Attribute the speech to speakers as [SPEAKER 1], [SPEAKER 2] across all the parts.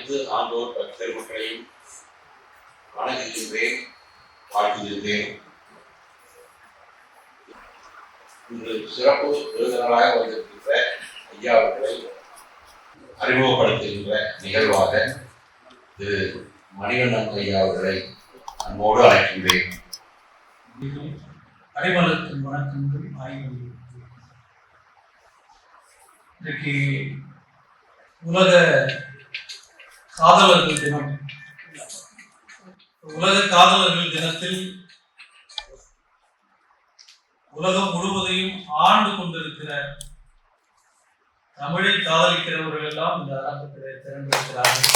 [SPEAKER 1] அனைத்து ஆண்டோர் பெருமக்களையும் வணங்குகின்றேன், வாழ்த்துகின்றேன். இன்று சிறப்பு விருந்தினராக வந்திருக்கின்ற ஐயா அவர்களை அறிமுகப்படுத்துகின்ற நிகழ்வாக திரு மணிவண்ணன் ஐயா அவர்களை அன்போடு அழைக்கின்றேன்.
[SPEAKER 2] அடைமலத்தின் வணக்கங்கள் ஆய்வு. இன்றைக்கு உலக காதலர்கள் தினம். உலக காதலர்கள் தினத்தில் உலகம் முழுவதையும் ஆண்டு கொண்டிருக்கிற தமிழை காதலிக்கிறவர்கள் எல்லாம் இந்த அரங்கத்தில் திறந்திருக்கிறார்கள்.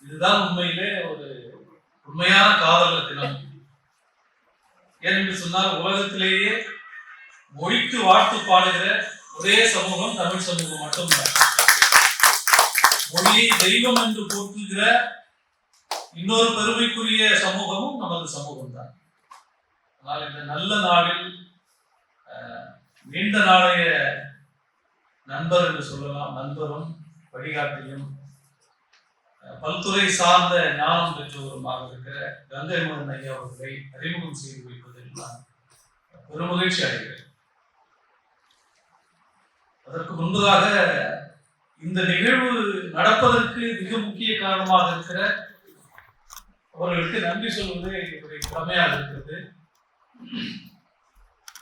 [SPEAKER 2] இதுதான் உண்மையிலே ஒரு உண்மையான காதலர் தினம். ஏனென்று சொன்னால் உலகத்திலேயே மொழிக்கு வாழ்த்து பாடுகிற ஒரே சமூகம் தமிழ் சமூகம் மட்டும்தான். மொழியை தெய்வம் என்று போற்றுகிற இன்னொரு பெருமைக்குரிய சமூகமும் நமது சமூகம் தான். ஆனால் இந்த நல்ல நாளில் நீண்ட நாளைய நண்பர் என்று சொல்லலாம், நண்பரும் வழிகாட்டியும் பல்துறை சார்ந்த ஞானம் பெற்றவருமாக இருக்கிற கங்கை மகன் ஐயா அவர்களை அறிமுகம் செய்து வைப்பதில் நான் பெருமகிழ்ச்சி அடைகிறேன். அதற்கு முன்பதாக இந்த நிகழ்வு நடப்பதற்கு மிக முக்கிய காரணமாக இருக்கிற அவர்களுக்கு நன்றி சொல்வது என்னுடைய கடமையாக இருக்கிறது.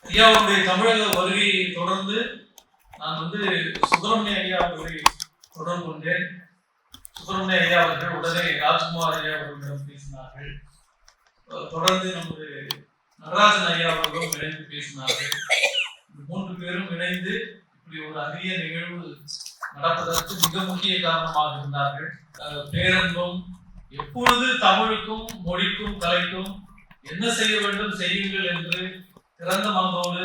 [SPEAKER 2] ஐயாவுடைய தமிழக வருகையை தொடர்ந்து நான் சுப்பிரமணிய ஐயா அவர்களை தொடர்பு கொண்டேன். சுப்பிரமணிய ஐயா அவர்கள் உடனே ராஜ்குமார் ஐயா அவர்களிடம் பேசினார்கள். தொடர்ந்து நமது நடராஜன் ஐயா அவர்களும் இணைந்து பேசினார்கள். மூன்று பேரும் இணைந்து இப்படி ஒரு அரிய நிகழ்வு நடப்பதற்கு மிக முக்கிய காரணமாக இருந்தார்கள். பேரன்பும் எப்பொழுது தமிழுக்கும் மொழிக்கும் கலைக்கும் என்ன செய்ய வேண்டும் செய்யுங்கள் என்று திறந்த மனதோடு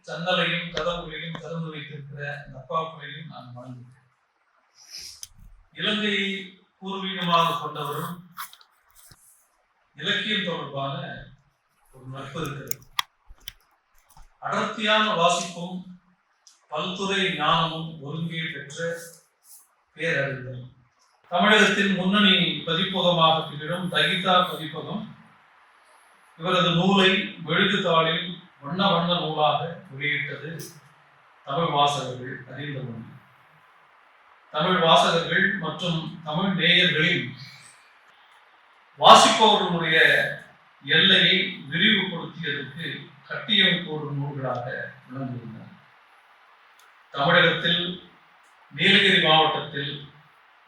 [SPEAKER 2] சன்னலையும் கதவுகளையும் திறந்து வைத்திருக்கிற அந்த அப்பாக்களையும் நான் வணங்குகிறேன். இலங்கை பூர்வீகமாக கொண்டவரும் இலக்கியம் தொடர்பான ஒரு நட்பு இருக்கிறது. அடர்த்தியான வாசிப்பும் பல்துறை ஞானமும் ஒருங்கே பெற்ற பேரறிஞர். தமிழகத்தின் முன்னணி பதிப்பகமாக திகழும் தகிதா பதிப்பகம் இவரது நூலை மெழுகுதாளில் வண்ண வண்ண நூலாக வெளியிட்டது தமிழ் வாசகர்கள் அறிந்த ஒன்று. தமிழ் வாசகர்கள் மற்றும் தமிழ் நேயர்களின் வாசிப்பவர்களுடைய எல்லையை விரிவுபடுத்தியதற்கு கட்டியமைப்போடு நூல்களாக விளங்குகின்றன. தமிழகத்தில் நீலகிரி மாவட்டத்தில்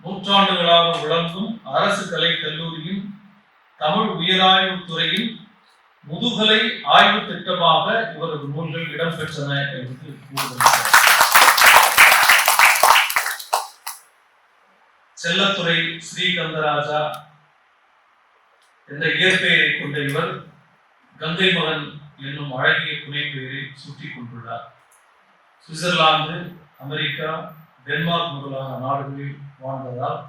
[SPEAKER 2] நூற்றாண்டுகளாக விளங்கும் அரசு கலை கல்லூரியின் தமிழ் உயராய்வு துறையின் முதுகலை ஆய்வு திட்டமாக இவரது நூல்கள் இடம்பெற்றன என்று கூறுகின்றனர். செல்லத்துறை ஸ்ரீகந்தராஜா என்ற இயற்பெயரை கொண்ட இவர் கங்கை மகன் என்னும் அழகிய துணை பெயரை சுட்டிக் கொண்டுள்ளார். சுவிட்சர்லாந்து, அமெரிக்கா, டென்மார்க் முதலான நாடுகளில் வாழ்ந்ததால்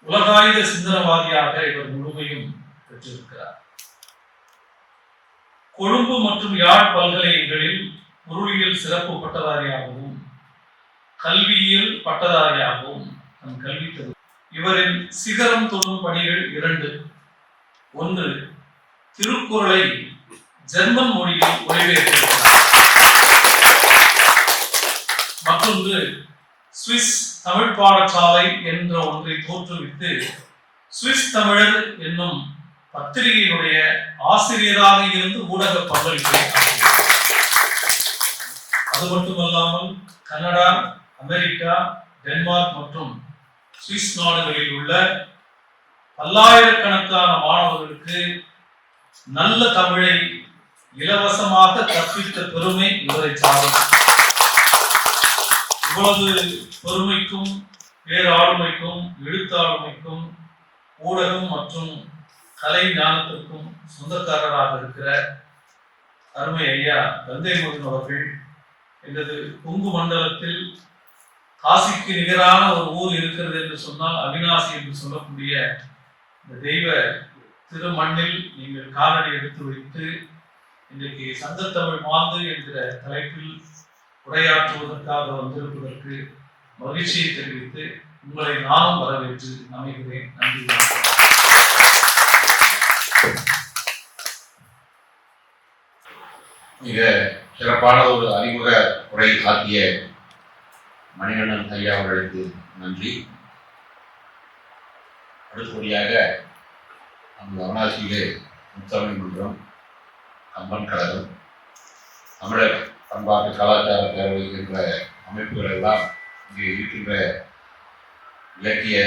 [SPEAKER 2] உலகாயுத சிந்தனவாதியாக இவர் முழுமையும் பெற்றிருக்கிறார். கொழும்பு மற்றும் யாழ் பல்கலைகளில் பொருளியல் சிறப்பு பட்டதாரியாகவும் கல்வியியல் பட்டதாரியாகவும் தன் கல்வி தரு. இவரின் சிகரம் தொடும் பணிகள் இரண்டு. ஒன்று, திருக்குறளை ஜெர்மன் மொழியில் மொழிபெயர்த்திருக்கிறார். மற்றொன்று, சுவிஸ் தமிழ் பாடசாலை என்ற ஒன்றை தோற்றுவித்து சுவிஸ் தமிழர் என்னும் பத்திரிகையினுடைய ஆசிரியராக இருந்து ஊடக பங்களிப்பை. அது மட்டுமல்லாமல் கனடா, அமெரிக்கா, டென்மார்க் மற்றும் சுவிஸ் நாடுகளில் உள்ள பல்லாயிரக்கணக்கான மாணவர்களுக்கு நல்ல தமிழை இலவசமாக கற்பித்த பெருமை இவரை சாரும். இவ்வளவு பெருமைக்கும் பேராளுமைக்கும் எழுத்தாளுமைக்கும் ஊடகம் மற்றும் கலை ஞானத்திற்கும் சொந்தக்காரராக இருக்கிற அருமை ஐயா கங்கை மகன் அவர்கள் எனது கொங்கு மண்டலத்தில் காசிக்கு நிகரான ஒரு ஊர் இருக்கிறது என்று சொன்னால் அவிநாசி என்று சொல்லக்கூடிய இந்த தெய்வ திருமண்ணில் நீங்கள் காலடி எடுத்து வைத்து இன்றைக்கு சங்கத்தமிழ் மாந்து என்கிற தலைப்பில் உரையாற்றுவதற்காக வந்திருப்பதற்கு மகிழ்ச்சியை தெரிவித்து உங்களை நானும் வரவேற்று அமைகிறேன். நன்றி.
[SPEAKER 1] மிக சிறப்பான ஒரு அறிமுக உரை ஆற்றிய மணிகண்டன் ஐயா அவர்களுக்கு நன்றி. அடுத்தபடியாக நமது அவனாசியிலே முத்தமிழ் மன்றம், கம்பன் கழகம், தமிழர் பண்பாட்டு கலாச்சார பேரவை என்ற அமைப்புகள் எல்லாம் இங்கே இருக்கின்ற இலக்கிய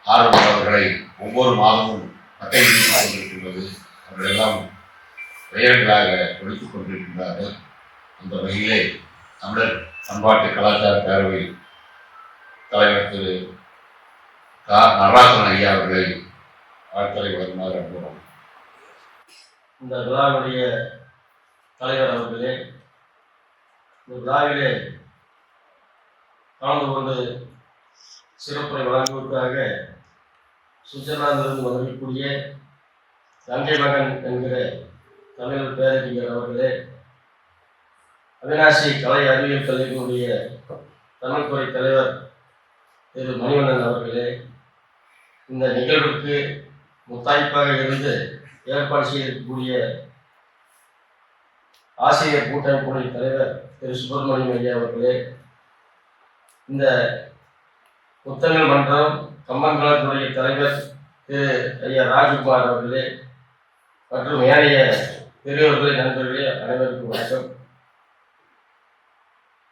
[SPEAKER 1] ஆர்வலர்களை ஒவ்வொரு மாதமும் பட்டயத்தில் கொண்டிருக்கின்றது. அவர்களெல்லாம் பெயர்களாக ஒழித்துக் கொண்டிருக்கின்றார்கள். அந்த வகையிலே தமிழர் பண்பாட்டு கலாச்சார பேரவை தலைவர் திரு நடராசன் ஐயா அவர்களை வாழ்த்துறை வழங்குமாறு அனுப்புகிறோம்.
[SPEAKER 3] இந்த விழாவுடைய தலைவர் அவர்களே, இந்த விழாவிலே கலந்து கொண்டு சிறப்புரை வழங்குவதற்காக சுவிட்சர்லாந்திலிருந்து வந்திருக்கக்கூடிய கங்கை மகன் என்கிற தமிழர் பேரறிஞர் அவர்களே, அவினாசி கலை அறிவியல் கல்லூரியினுடைய தமிழ்துறை தலைவர் திரு மணிவண்ணன் அவர்களே, இந்த நிகழ்வுக்கு முத்தாய்ப்பாக இருந்து ஏற்பாடு செய்யக்கூடிய ஆசிரியர் கூட்டமைப்புடைய தலைவர் திரு சுப்பிரமணியம் ஐயா அவர்களே, இந்த முத்தமிழ் மன்றம் கம்பன் கழகத்துடைய தலைவர் திரு ஐயா ராஜ்குமார் அவர்களே மற்றும் ஏனைய பெரியவர்களே, நண்பர்களே, அனைவருக்கும் வணக்கம்.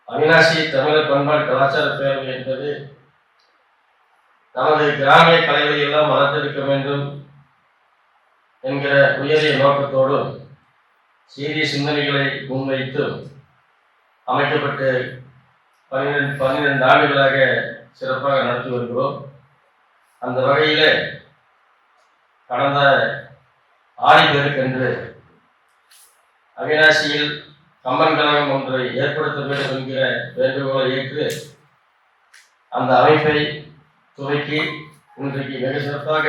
[SPEAKER 3] அவினாசி தமிழர் பண்பாடு கலாச்சார பேரவை என்பது நமது கிராமிய கலைகளை எல்லாம் வளர்த்தெடுக்க வேண்டும் என்கிற உயரிய நோக்கத்தோடும் சீரிய சிந்தனைகளை முன்வைத்தும் அமைக்கப்பட்டு 12 ஆண்டுகளாக சிறப்பாக நடத்தி வருகிறோம். அந்த வகையில் கடந்த ஆடிப்பெருக்கென்று அவினாசியில் கம்பன் கழகம் ஒன்றை ஏற்படுத்த வேண்டும் என்கிற வேண்டுகோளை ஏற்று அந்த அமைப்பை துவக்கி இன்றைக்கு மிக சிறப்பாக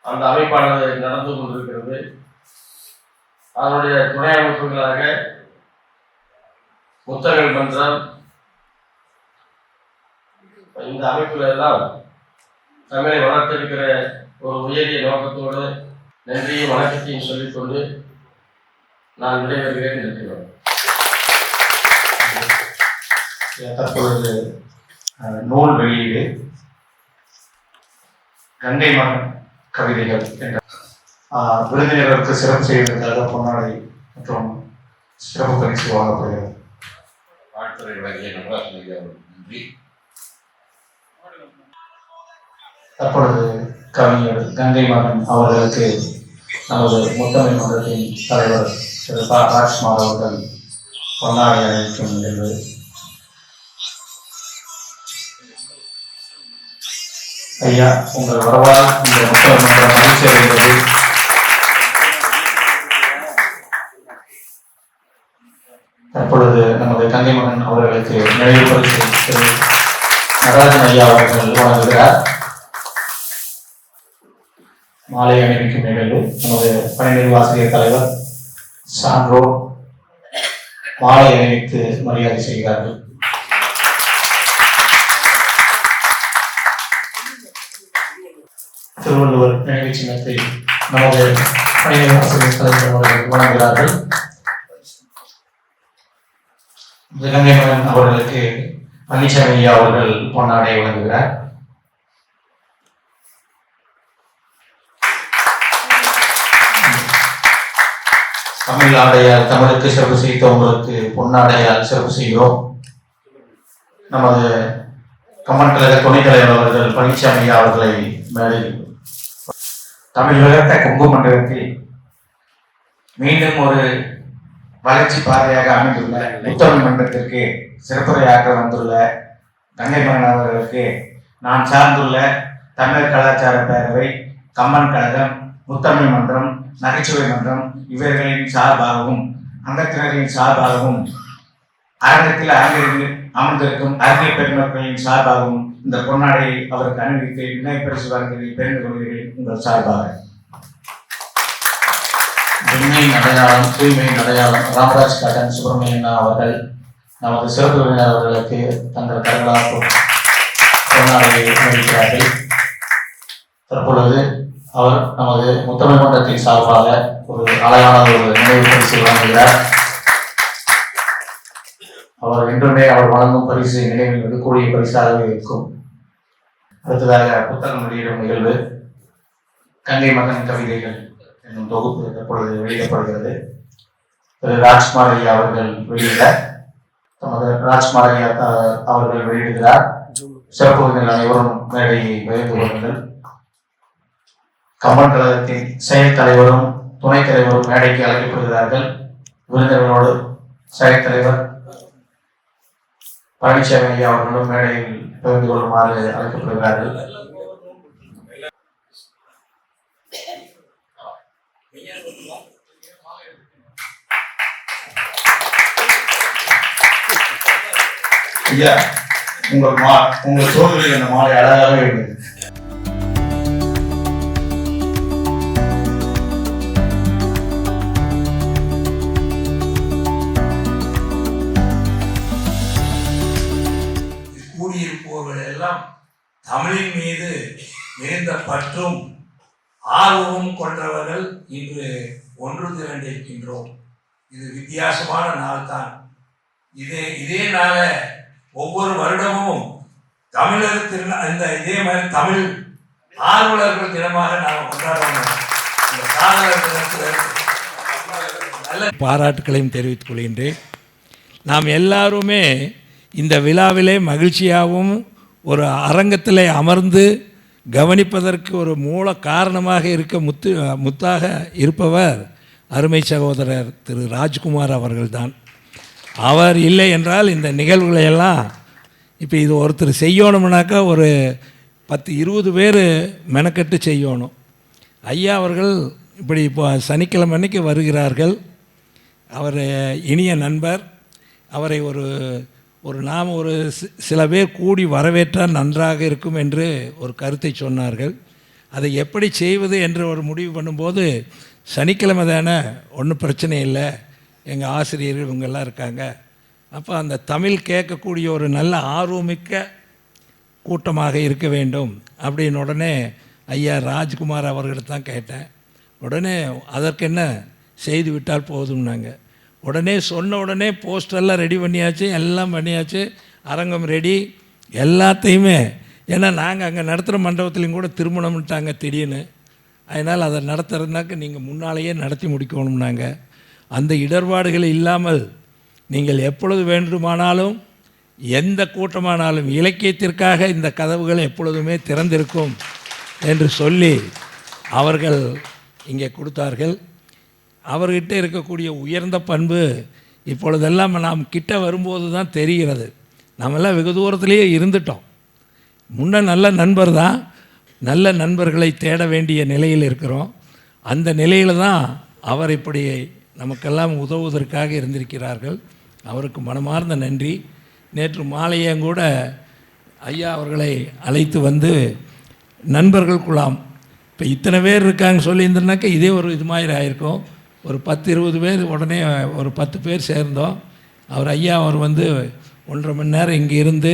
[SPEAKER 3] அந்த அமைப்பானது நடந்து கொண்டிருக்கிறது. அதனுடைய துணை அமைப்புகளாக முத்தமிழ் மன்றம், இந்த அமைப்புகள் எல்லாம் தமிழை வளர்த்திருக்கிற ஒரு உயரிய நோக்கத்தோடு நன்றியும் வணக்கத்தையும் சொல்லிக்கொண்டு நான் விடைபெறுகிறேன். நன்றி.
[SPEAKER 4] தற்பொழுது நூல் வெளியீடு கங்கை மகன் கவிதைகள் என்ற விருந்தினருக்கு சிறப்பு செய்வதற்காக பொன்னாடை மற்றும் சிறப்பு பரிசு வழங்கப்படுகிறது.
[SPEAKER 1] வாழ்த்துறை வழங்கிய நடராசன் ஐயா அவர்களுக்கு நன்றி.
[SPEAKER 4] தற்பொழுது கவிஞர் கங்கை மகன் அவர்களுக்கு நமது முத்தமிழ் மன்றத்தின் தலைவர் திரு ராஜ்குமார் அவர்கள் பொன்னாடை அணிவிக்கும் நிகழ்வு. ஐயா, உங்கள் வரவால் இந்த முத்தமிழ் மன்றம் மகிழ்ச்சி அடைகிறது. தற்பொழுது நமது கங்கை மகன் அவர்களுக்கு நினைவு பரிசு திரு நடராஜன் ஐயா அவர்கள் வழங்குகிறார். மாலை அணிவிக்கும் நிகழ்வு நமது பணிநிர்வாக ஆசிரியர் தலைவர் சான்றோர் மாலை அணிவித்து மரியாதை செய்கிறார்கள். திருவள்ளுவர் நினைவு சின்னத்தை நமது பணிநிர்வாக ஆசிரியர் தலைவர் அவர்கள் வழங்குகிறார்கள். கங்கை மகன் அவர்களுக்கு பழனிசாமி ஐயா அவர்கள் பொன்னாடை வழங்குகிறார். தமிழ் ஆடையால் தமிழுக்கு சிறப்பு செய்தவங்களுக்கு பொன்னாடையால் சிறப்பு செய்கிறோம். நமது கம்பன் கழக துணைத் தலைவர் அவர்கள் பழனிசாமி ஐயா அவர்களை மேலில் தமிழ் வளர்த்த கொங்கு மண்டலத்தில் மீண்டும் ஒரு வளர்ச்சி பாதையாக அமைந்துள்ள முத்தமிழ் மன்றத்திற்கு சிறப்புரையாற்ற வந்துள்ள கங்கை மகன் அவர்களுக்கு நான் சார்ந்துள்ள தமிழர் கலாச்சார பேரவை, கம்பன் கழகம், முத்தமிழ் மன்றம், நகைச்சுவை மன்றம் இவர்களின் சார்பாகவும் அங்கத்தினரின் சார்பாகவும் அரங்கத்தில் அமர்ந்திருக்கும் அறிஞர் பெருமக்களின் சார்பாகவும் இந்த பொன்னாடை அவருக்கு அணிவித்து இணை பரிசு வழங்கி பெருந்து கொள்கிறேன். உங்கள் சார்பாக உண்மையின் அடையாளம், தூய்மையின் அடையாளம் ராமராஜ் காட்டன் சுப்பிரமணியன் அவர்கள் நமது சிறப்பு விருந்தினர் அவர்களுக்கு தங்கள் கரங்களால் பொன்னாடையை அளிக்கிறார்கள். தற்பொழுது அவர் நமது முத்தமிழ் மன்றத்தின் சார்பாக ஒரு அழகான ஒரு நினைவு பரிசு வழங்குகிறார். அவர் என்றுமே அவர் வழங்கும் பரிசு நினைவில் இருக்கக்கூடிய பரிசாகவே இருக்கும். அடுத்ததாக புத்தகம் வெளியிடும் நிகழ்வு கங்கை மகன் கவிதைகள் என்னும் தொகுப்பு தற்பொழுது வெளியிடப்படுகிறது. திரு ராஜ்குமார் ஐயா அவர்கள் வெளியிட தமது ராஜ்குமார் ஐயா அவர்கள் வெளியிடுகிறார். சிறப்பு விருந்தினர் அனைவரும் மேடையை பகிர்ந்து கொள்ளுங்கள். கம்பன் கழகத்தின் செயல் தலைவரும் துணைத் தலைவரும் மேடைக்கு அழைக்கப்படுகிறார்கள். விருந்தினர்களோடு செயல் தலைவர் பழனிசாமி ஐயா அவர்களும் மேடையில் பகிர்ந்து கொள்ளுமாறு அழைக்கப்படுகிறார்கள். ஐயா, உங்கள் தோல்வியில் அந்த மாலை அழகாகவே இருந்தது.
[SPEAKER 5] கூடியிருப்பவர்கள் எல்லாம் தமிழின் மீது மிகுந்த பற்றும் ஆர்வமும் கொண்டவர்கள் இன்று ஒன்று திரண்டிருக்கின்றோம். இது வித்தியாசமான நாள் தான். இதே நாள ஒவ்வொரு வருடமும் தமிழர் திருநாள் இதே மாதிரி தமிழ் ஆர்வலர்கள் தினமாக நாம் கொண்டாடுவோம். இந்த காதலர் தினத்தில் நல்ல பாராட்டுக்களையும் தெரிவித்துக் கொள்கின்றேன். நாம் எல்லாருமே இந்த விழாவிலே மகிழ்ச்சியாகவும் ஒரு அரங்கத்தில் அமர்ந்து கவனிப்பதற்கு ஒரு மூல காரணமாக இருக்க முத்தாக இருப்பவர் அருமை சகோதரர் திரு ராஜ்குமார் அவர்கள்தான். அவர் இல்லை என்றால் இந்த நிகழ்வுகளை எல்லாம் இப்போ இது ஒருத்தர் செய்யணும்னாக்கா ஒரு 10-20 பேர் மெனக்கட்டு செய்யணும். ஐயா அவர்கள் இப்படி இப்போ சனிக்கிழமை அன்னைக்கு வருகிறார்கள். அவர் இனிய நண்பர். அவரை நாம் ஒரு சில பேர் கூடி வரவேற்றால் நன்றாக இருக்கும் என்று ஒரு கருத்தை சொன்னார்கள். அதை எப்படி செய்வது என்று ஒரு முடிவு பண்ணும்போது சனிக்கிழமை தானே, ஒன்றும் பிரச்சனை இல்லை, எங்கள் ஆசிரியர்கள் இவங்கெல்லாம் இருக்காங்க, அப்போ அந்த தமிழ் கேட்கக்கூடிய ஒரு நல்ல ஆர்வமிக்க கூட்டமாக இருக்க வேண்டும் அப்படின்னு உடனே ஐயா ராஜ்குமார் அவர்கிட்ட தான் கேட்டேன். உடனே அதற்கு என்ன செய்து விட்டால் போதும்னாங்க. உடனே சொன்ன உடனே போஸ்டரெல்லாம் ரெடி பண்ணியாச்சு, எல்லாம் பண்ணியாச்சு, அரங்கம் ரெடி, எல்லாத்தையுமே. ஏன்னா நாங்கள் அங்கே நடத்துகிற மண்டபத்துலேயும் கூட திருமணம்ட்டாங்க திடீர்னு. அதனால் அதை நடத்துறதுனாக்க நீங்கள் முன்னாலேயே நடத்தி முடிக்கணும்னாங்க. அந்த இடர்பாடுகள் இல்லாமல் நீங்கள் எப்பொழுது வேண்டுமானாலும் எந்த கூட்டமானாலும் இலக்கியத்திற்காக இந்த கதவுகள் எப்பொழுதுமே திறந்திருக்கும் என்று சொல்லி அவர்கள் இங்கே கொடுத்தார்கள். அவர்கிட்ட இருக்கக்கூடிய உயர்ந்த பண்பு இப்பொழுதெல்லாம் நாம் கிட்ட வரும்போது தான் தெரிகிறது. நம்மெல்லாம் வெகு தூரத்திலேயே இருந்துட்டோம். முன்ன நல்ல நண்பர் தான், நல்ல நண்பர்களை தேட வேண்டிய நிலையில் இருக்கிறோம். அந்த நிலையில் தான் அவர் இப்படி நமக்கெல்லாம் உதவுவதற்காக இருந்திருக்கிறார்கள். அவருக்கு மனமார்ந்த நன்றி. நேற்று மாலையும் ஐயா அவர்களை அழைத்து வந்து நண்பர்கள் குழாம் இப்போ இத்தனை பேர் இருக்காங்க சொல்லியிருந்தனாக்கா இதே ஒரு இது மாதிரி ஆகிருக்கும். ஒரு 10-20 பேர் உடனே ஒரு 10 பேர் சேர்ந்தோம். அவர் வந்து 1.5 மணி நேரம் இங்கே இருந்து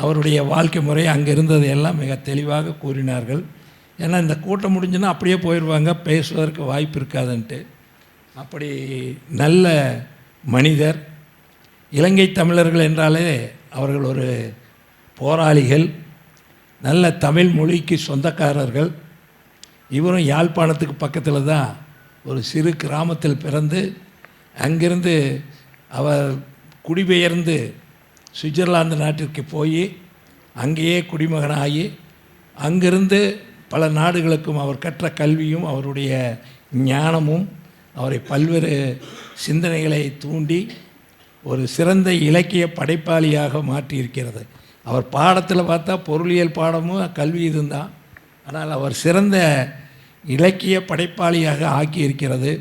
[SPEAKER 5] அவருடைய வாழ்க்கை முறை அங்கே இருந்தது எல்லாம் மிக தெளிவாக கூறினார்கள். ஏன்னா இந்த கூட்டம் முடிஞ்சுன்னா அப்படியே போயிடுவாங்க, பேசுவதற்கு வாய்ப்பு இருக்காதுன்ட்டு. அப்படி நல்ல மனிதர். இலங்கை தமிழர்கள் என்றாலே அவர்கள் ஒரு போராளிகள், நல்ல தமிழ் மொழிக்கு சொந்தக்காரர்கள். இவரும் யாழ்ப்பாணத்துக்கு பக்கத்தில் தான் ஒரு சிறு கிராமத்தில் பிறந்து அங்கிருந்து அவர் குடிபெயர்ந்து சுவிட்சர்லாந்து நாட்டிற்கு போய் அங்கேயே குடிமகனாகி அங்கிருந்து பல நாடுகளுக்கும் அவர் கற்ற கல்வியும் அவருடைய ஞானமும் அவரை பல்வேறு சிந்தனைகளை தூண்டி ஒரு சிறந்த இலக்கிய படைப்பாளியாக மாற்றியிருக்கிறது. அவர் பாடத்தில் பார்த்தா பொருளியல் பாடமும் கல்வி இதுதான். ஆனால் அவர் சிறந்த இலக்கிய படைப்பாளியாக ஆக்கியிருக்கிறது.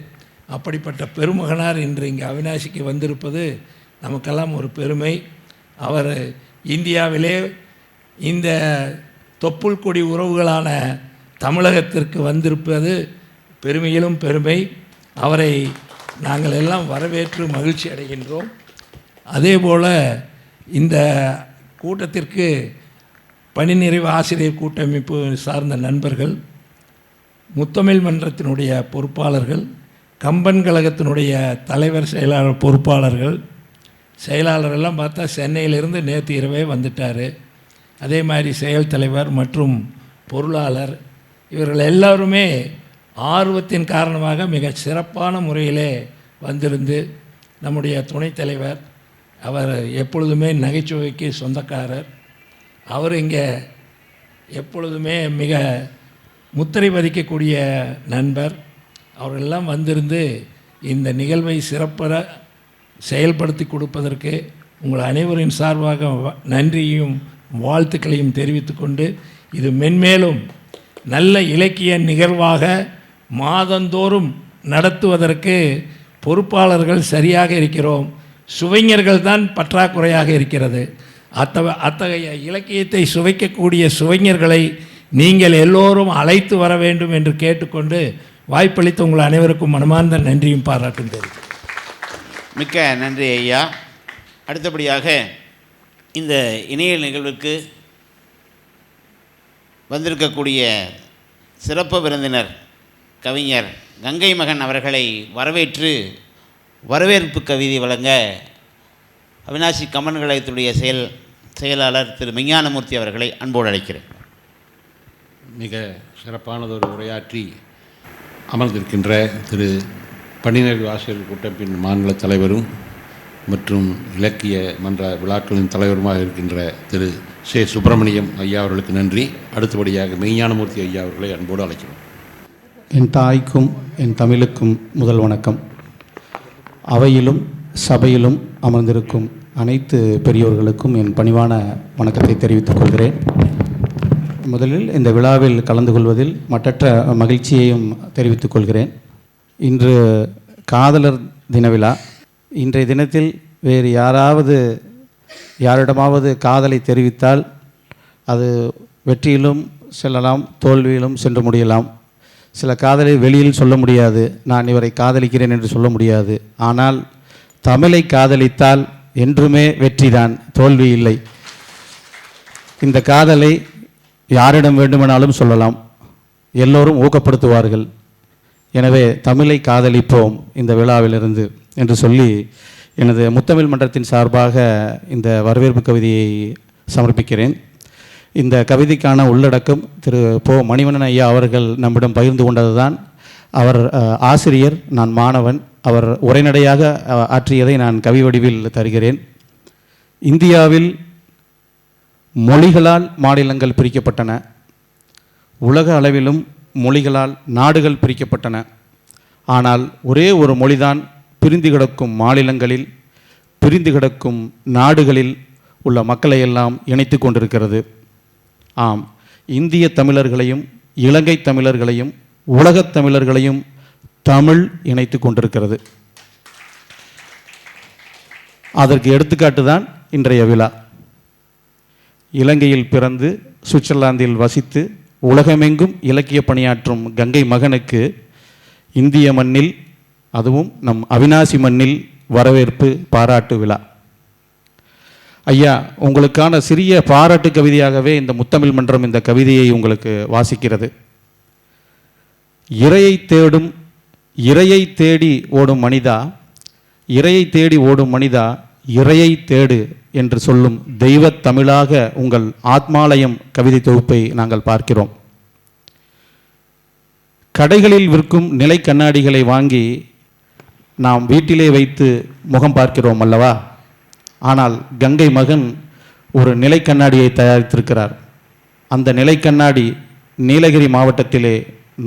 [SPEAKER 5] அப்படிப்பட்ட பெருமகனார் இன்று இங்கே அவிநாசிக்கு வந்திருப்பது நமக்கெல்லாம் ஒரு பெருமை. அவர் இந்தியாவிலே இந்த தொப்புள் கொடி உறவுகளான தமிழகத்திற்கு வந்திருப்பது பெருமையிலும் பெருமை. அவரை நாங்கள் எல்லாம் வரவேற்று மகிழ்ச்சி அடைகின்றோம். அதேபோல் இந்த கூட்டத்திற்கு பணி நிறைவு ஆசிரியர் கூட்டமைப்பு சார்ந்த நண்பர்கள், முத்தமிழ் மன்றத்தினுடைய பொறுப்பாளர்கள், கம்பன் கழகத்தினுடைய தலைவர் செயலாளர் பொறுப்பாளர்கள், செயலாளரெல்லாம் பார்த்தா சென்னையிலிருந்து நேற்று இரவே வந்துட்டார். அதே மாதிரி செயல் தலைவர் மற்றும் பொருளாளர், இவர்கள் எல்லோருமே ஆர்வத்தின் காரணமாக மிக சிறப்பான முறையிலே வந்திருந்து, நம்முடைய துணைத் தலைவர் அவர் எப்பொழுதுமே நகைச்சுவைக்கு சொந்தக்காரர், அவர் இங்கே எப்பொழுதுமே மிக முத்திரை பதிக்கக்கூடிய நண்பர், அவர்களெல்லாம் வந்திருந்து இந்த நிகழ்வை சிறப்பாக செயல்படுத்தி கொடுப்பதற்கு உங்கள் அனைவரின் சார்பாக நன்றியையும் வாழ்த்துக்களையும் தெரிவித்துக்கொண்டு, இது மென்மேலும் நல்ல இலக்கிய நிகழ்வாக மாதந்தோறும் நடத்துவதற்கு பொறுப்பாளர்கள் சரியாக இருக்கிறோம், சுவைஞர்கள் தான் பற்றாக்குறையாக இருக்கிறது. அத்தகைய இலக்கியத்தை சுவைக்கக்கூடிய சுவைஞர்களை நீங்கள் எல்லோரும் அழைத்து வர வேண்டும் என்று கேட்டுக்கொண்டு வாய்ப்பளித்த உங்கள் அனைவருக்கும் மனமார்ந்த நன்றியும் பாராட்டும் தெரிவிக்கிறேன்.
[SPEAKER 6] மிக்க நன்றி ஐயா. அடுத்தபடியாக இந்த இணைய நிகழ்வுக்கு வந்திருக்கக்கூடிய சிறப்பு விருந்தினர் கவிஞர் கங்கை மகன் அவர்களை வரவேற்பு கவிதை வழங்க அவினாசி கம்பன் கழகத்துடைய செயலாளர் திரு மெஞ்ஞானமூர்த்தி அவர்களை அன்போடு அழைக்கிறேன்.
[SPEAKER 1] மிக சிறப்பானதொரு உரையாற்றி அமர்ந்திருக்கின்ற திரு பணிநிறைவு ஆசிரியர் கூட்டமைப்பின் மாநில தலைவரும் மற்றும் இலக்கிய மன்ற விழாக்களின் தலைவருமாக இருக்கின்ற திரு சே. சுப்பிரமணியம் ஐயா அவர்களுக்கு நன்றி. அடுத்தபடியாக மெய்ஞானமூர்த்தி ஐயா அவர்களை அன்போடு அழைக்கிறோம்.
[SPEAKER 7] என் தாய்க்கும் என் தமிழுக்கும் முதல் வணக்கம். அவையிலும் சபையிலும் அமர்ந்திருக்கும் அனைத்து பெரியோர்களுக்கும் என் பணிவான வணக்கத்தை தெரிவித்துக் கொள்கிறேன். முதலில் இந்த விழாவில் கலந்து கொள்வதில் மற்றற்ற மகிழ்ச்சியையும் தெரிவித்துக் கொள்கிறேன். இன்று காதலர் தின விழா. இன்றைய தினத்தில் வேறு யாரிடமாவது காதலை தெரிவித்தால் அது வெற்றியிலும் செல்லலாம், தோல்வியிலும் சென்று முடியலாம். சில காதலை வெளியில் சொல்ல முடியாது, நான் இவரை காதலிக்கிறேன் என்று சொல்ல முடியாது. ஆனால் தமிழை காதலித்தால் என்றுமே வெற்றிதான், தோல்வி இல்லை. இந்த காதலை யாரிடம் வேண்டுமானாலும் சொல்லலாம், எல்லோரும் ஊக்கப்படுத்துவார்கள். எனவே தமிழை காதலிப்போம் இந்த விழாவிலிருந்து என்று சொல்லி எனது முத்தமிழ் மன்றத்தின் சார்பாக இந்த வரவேற்பு கவிதையை சமர்ப்பிக்கிறேன். இந்த கவிதைக்கான உள்ளடக்கம் திரு போ. மணிவண்ணன் ஐயா அவர்கள் நம்மிடம் பகிர்ந்து கொண்டது தான். அவர் ஆசிரியர், நான் மாணவன். அவர் உரைநடையாக ஆற்றியதை நான் கவி வடிவில் தருகிறேன். இந்தியாவில் மொழிகளால் மாநிலங்கள் பிரிக்கப்பட்டன, உலக அளவிலும் மொழிகளால் நாடுகள் பிரிக்கப்பட்டன. ஆனால் ஒரே ஒரு மொழிதான் பிரிந்து கிடக்கும் மாநிலங்களில், பிரிந்து கிடக்கும் நாடுகளில் உள்ள மக்களை எல்லாம் இணைத்து கொண்டிருக்கிறது. ஆம், இந்திய தமிழர்களையும் இலங்கை தமிழர்களையும் உலகத் தமிழர்களையும் தமிழ் இணைத்து கொண்டிருக்கிறது. அதற்கு எடுத்துக்காட்டு தான் இன்றைய விழா. இலங்கையில் பிறந்து சுவிட்சர்லாந்தில் வசித்து உலகமெங்கும் இலக்கிய பணியாற்றும் கங்கை மகனுக்கு இந்திய மண்ணில், அதுவும் நம் அவினாசி மண்ணில் வரவேற்பு பாராட்டு விழா. ஐயா, உங்களுக்கான சிறிய பாராட்டு கவிதையாகவே இந்த முத்தமிழ் மன்றம் இந்த கவிதையை உங்களுக்கு வாசிக்கிறது. இறையை தேடி ஓடும் மனிதா, இறையை தேடி ஓடும் மனிதா, இறையை தேடு என்று சொல்லும் தெய்வத் தமிழாக உங்கள் ஆத்மாலயம் கவிதை தொகுப்பை நாங்கள் பார்க்கிறோம். கடைகளில் விற்கும் நிலை கண்ணாடிகளை வாங்கி நாம் வீட்டிலே வைத்து முகம் பார்க்கிறோம் அல்லவா? ஆனால் கங்கை மகன் ஒரு நிலை கண்ணாடியை தயாரித்திருக்கிறார். அந்த நிலை கண்ணாடி நீலகிரி மாவட்டத்திலே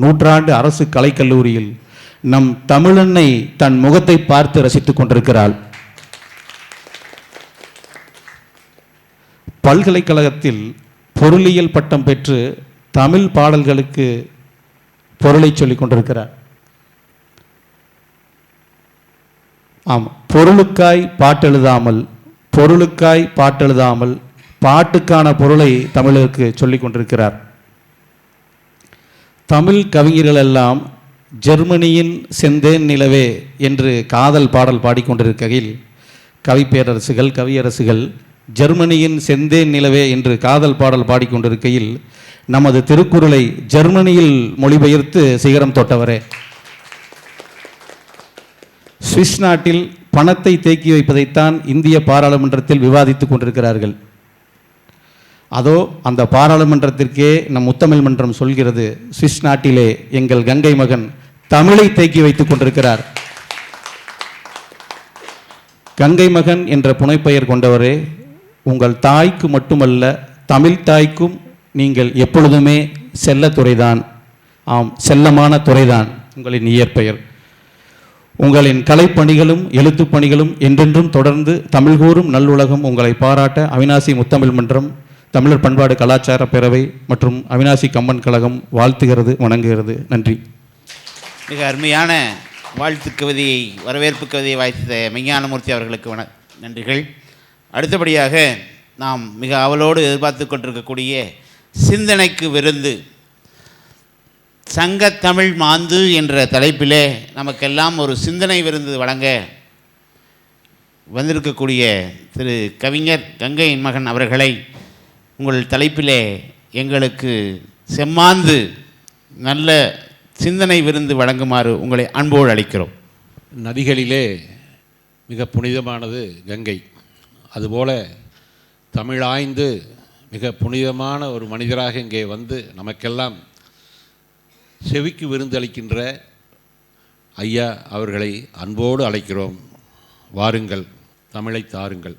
[SPEAKER 7] நூற்றாண்டு அரசு கலைக்கல்லூரியில் நம் தமிழன்னை தன் முகத்தை பார்த்து ரசித்துக் கொண்டிருக்கிறாள். பல்கலைக்கழகத்தில் பொருளியல் பட்டம் பெற்று தமிழ் பாடல்களுக்கு பொருளை சொல்லிக் கொண்டிருக்கிறார். ஆம், பொருளுக்காய் பாட்டெழுதாமல் பாட்டுக்கான பொருளை தமிழருக்கு சொல்லிக் கொண்டிருக்கிறார். தமிழ் கவிஞர்கள் எல்லாம் ஜெர்மனியின் செந்தேன் நிலவே என்று காதல் பாடல் பாடிக்கொண்டிருக்கையில் கவிப்பேரரசுகள் கவியரசுகள் ஜெர்மனியின் செந்தேன் நிலவே என்று காதல் பாடல் பாடிக்கொண்டிருக்கையில் நமது திருக்குறளை ஜெர்மனியில் மொழிபெயர்த்து சிகரம் தொட்டவரே. சுவிஸ் நாட்டில் பணத்தை தேக்கி வைப்பதைத்தான் இந்திய பாராளுமன்றத்தில் விவாதித்து கொண்டிருக்கிறார்கள். அதோ அந்த பாராளுமன்றத்திற்கே நம் முத்தமிழ் மன்றம் சொல்கிறது, சுவிஸ் நாட்டிலே எங்கள் கங்கை மகன் தமிழை தேக்கி வைத்துக் கொண்டிருக்கிறார். கங்கை மகன் என்ற புனைப்பெயர் கொண்டவரே, உங்கள் தாய்க்கு மட்டுமல்ல தமிழ் தாய்க்கும் நீங்கள் எப்பொழுதுமே செல்ல துறைதான். ஆம், செல்லமான துறைதான் உங்களின் இயற்பெயர். உங்களின் கலைப்பணிகளும் எழுத்துப் பணிகளும் என்றென்றும் தொடர்ந்து தமிழ் கூறும் நல்லுலகம் உங்களை பாராட்ட அவிநாசி முத்தமிழ் மன்றம், தமிழர் பண்பாடு கலாச்சார பேரவை மற்றும் அவிநாசி கம்பன் கழகம் வாழ்த்துகிறது, வணங்குகிறது. நன்றி.
[SPEAKER 6] மிக அருமையான வாழ்த்து கவிதையை, வரவேற்பு கவிதையை வாய்த்த மெய்ஞானமூர்த்தி அவர்களுக்கு நன்றிகள். அடுத்தபடியாக நாம் மிக ஆவலோடு எதிர்பார்த்து கொண்டிருக்கக்கூடிய சிந்தனைக்கு விருந்து சங்கத்தமிழ் மாந்து என்ற தலைப்பிலே நமக்கெல்லாம் ஒரு சிந்தனை விருந்து வழங்க வந்திருக்கக்கூடிய திரு கவிஞர் கங்கையின் மகன் அவர்களை உங்கள் தலைப்பிலே எங்களுக்கு செம்மாந்து நல்ல சிந்தனை விருந்து வழங்குமாறு உங்களை அன்போடு அழைக்கிறோம்.
[SPEAKER 1] நதிகளிலே மிக புனிதமானது கங்கை. அதுபோல தமிழாய்ந்து மிக புனிதமான ஒரு மனிதராக இங்கே வந்து நமக்கெல்லாம் செவிக்கு விருந்தளிக்கின்ற ஐயா அவர்களை அன்போடு அழைக்கிறோம். வாருங்கள், தமிழை தாருங்கள்.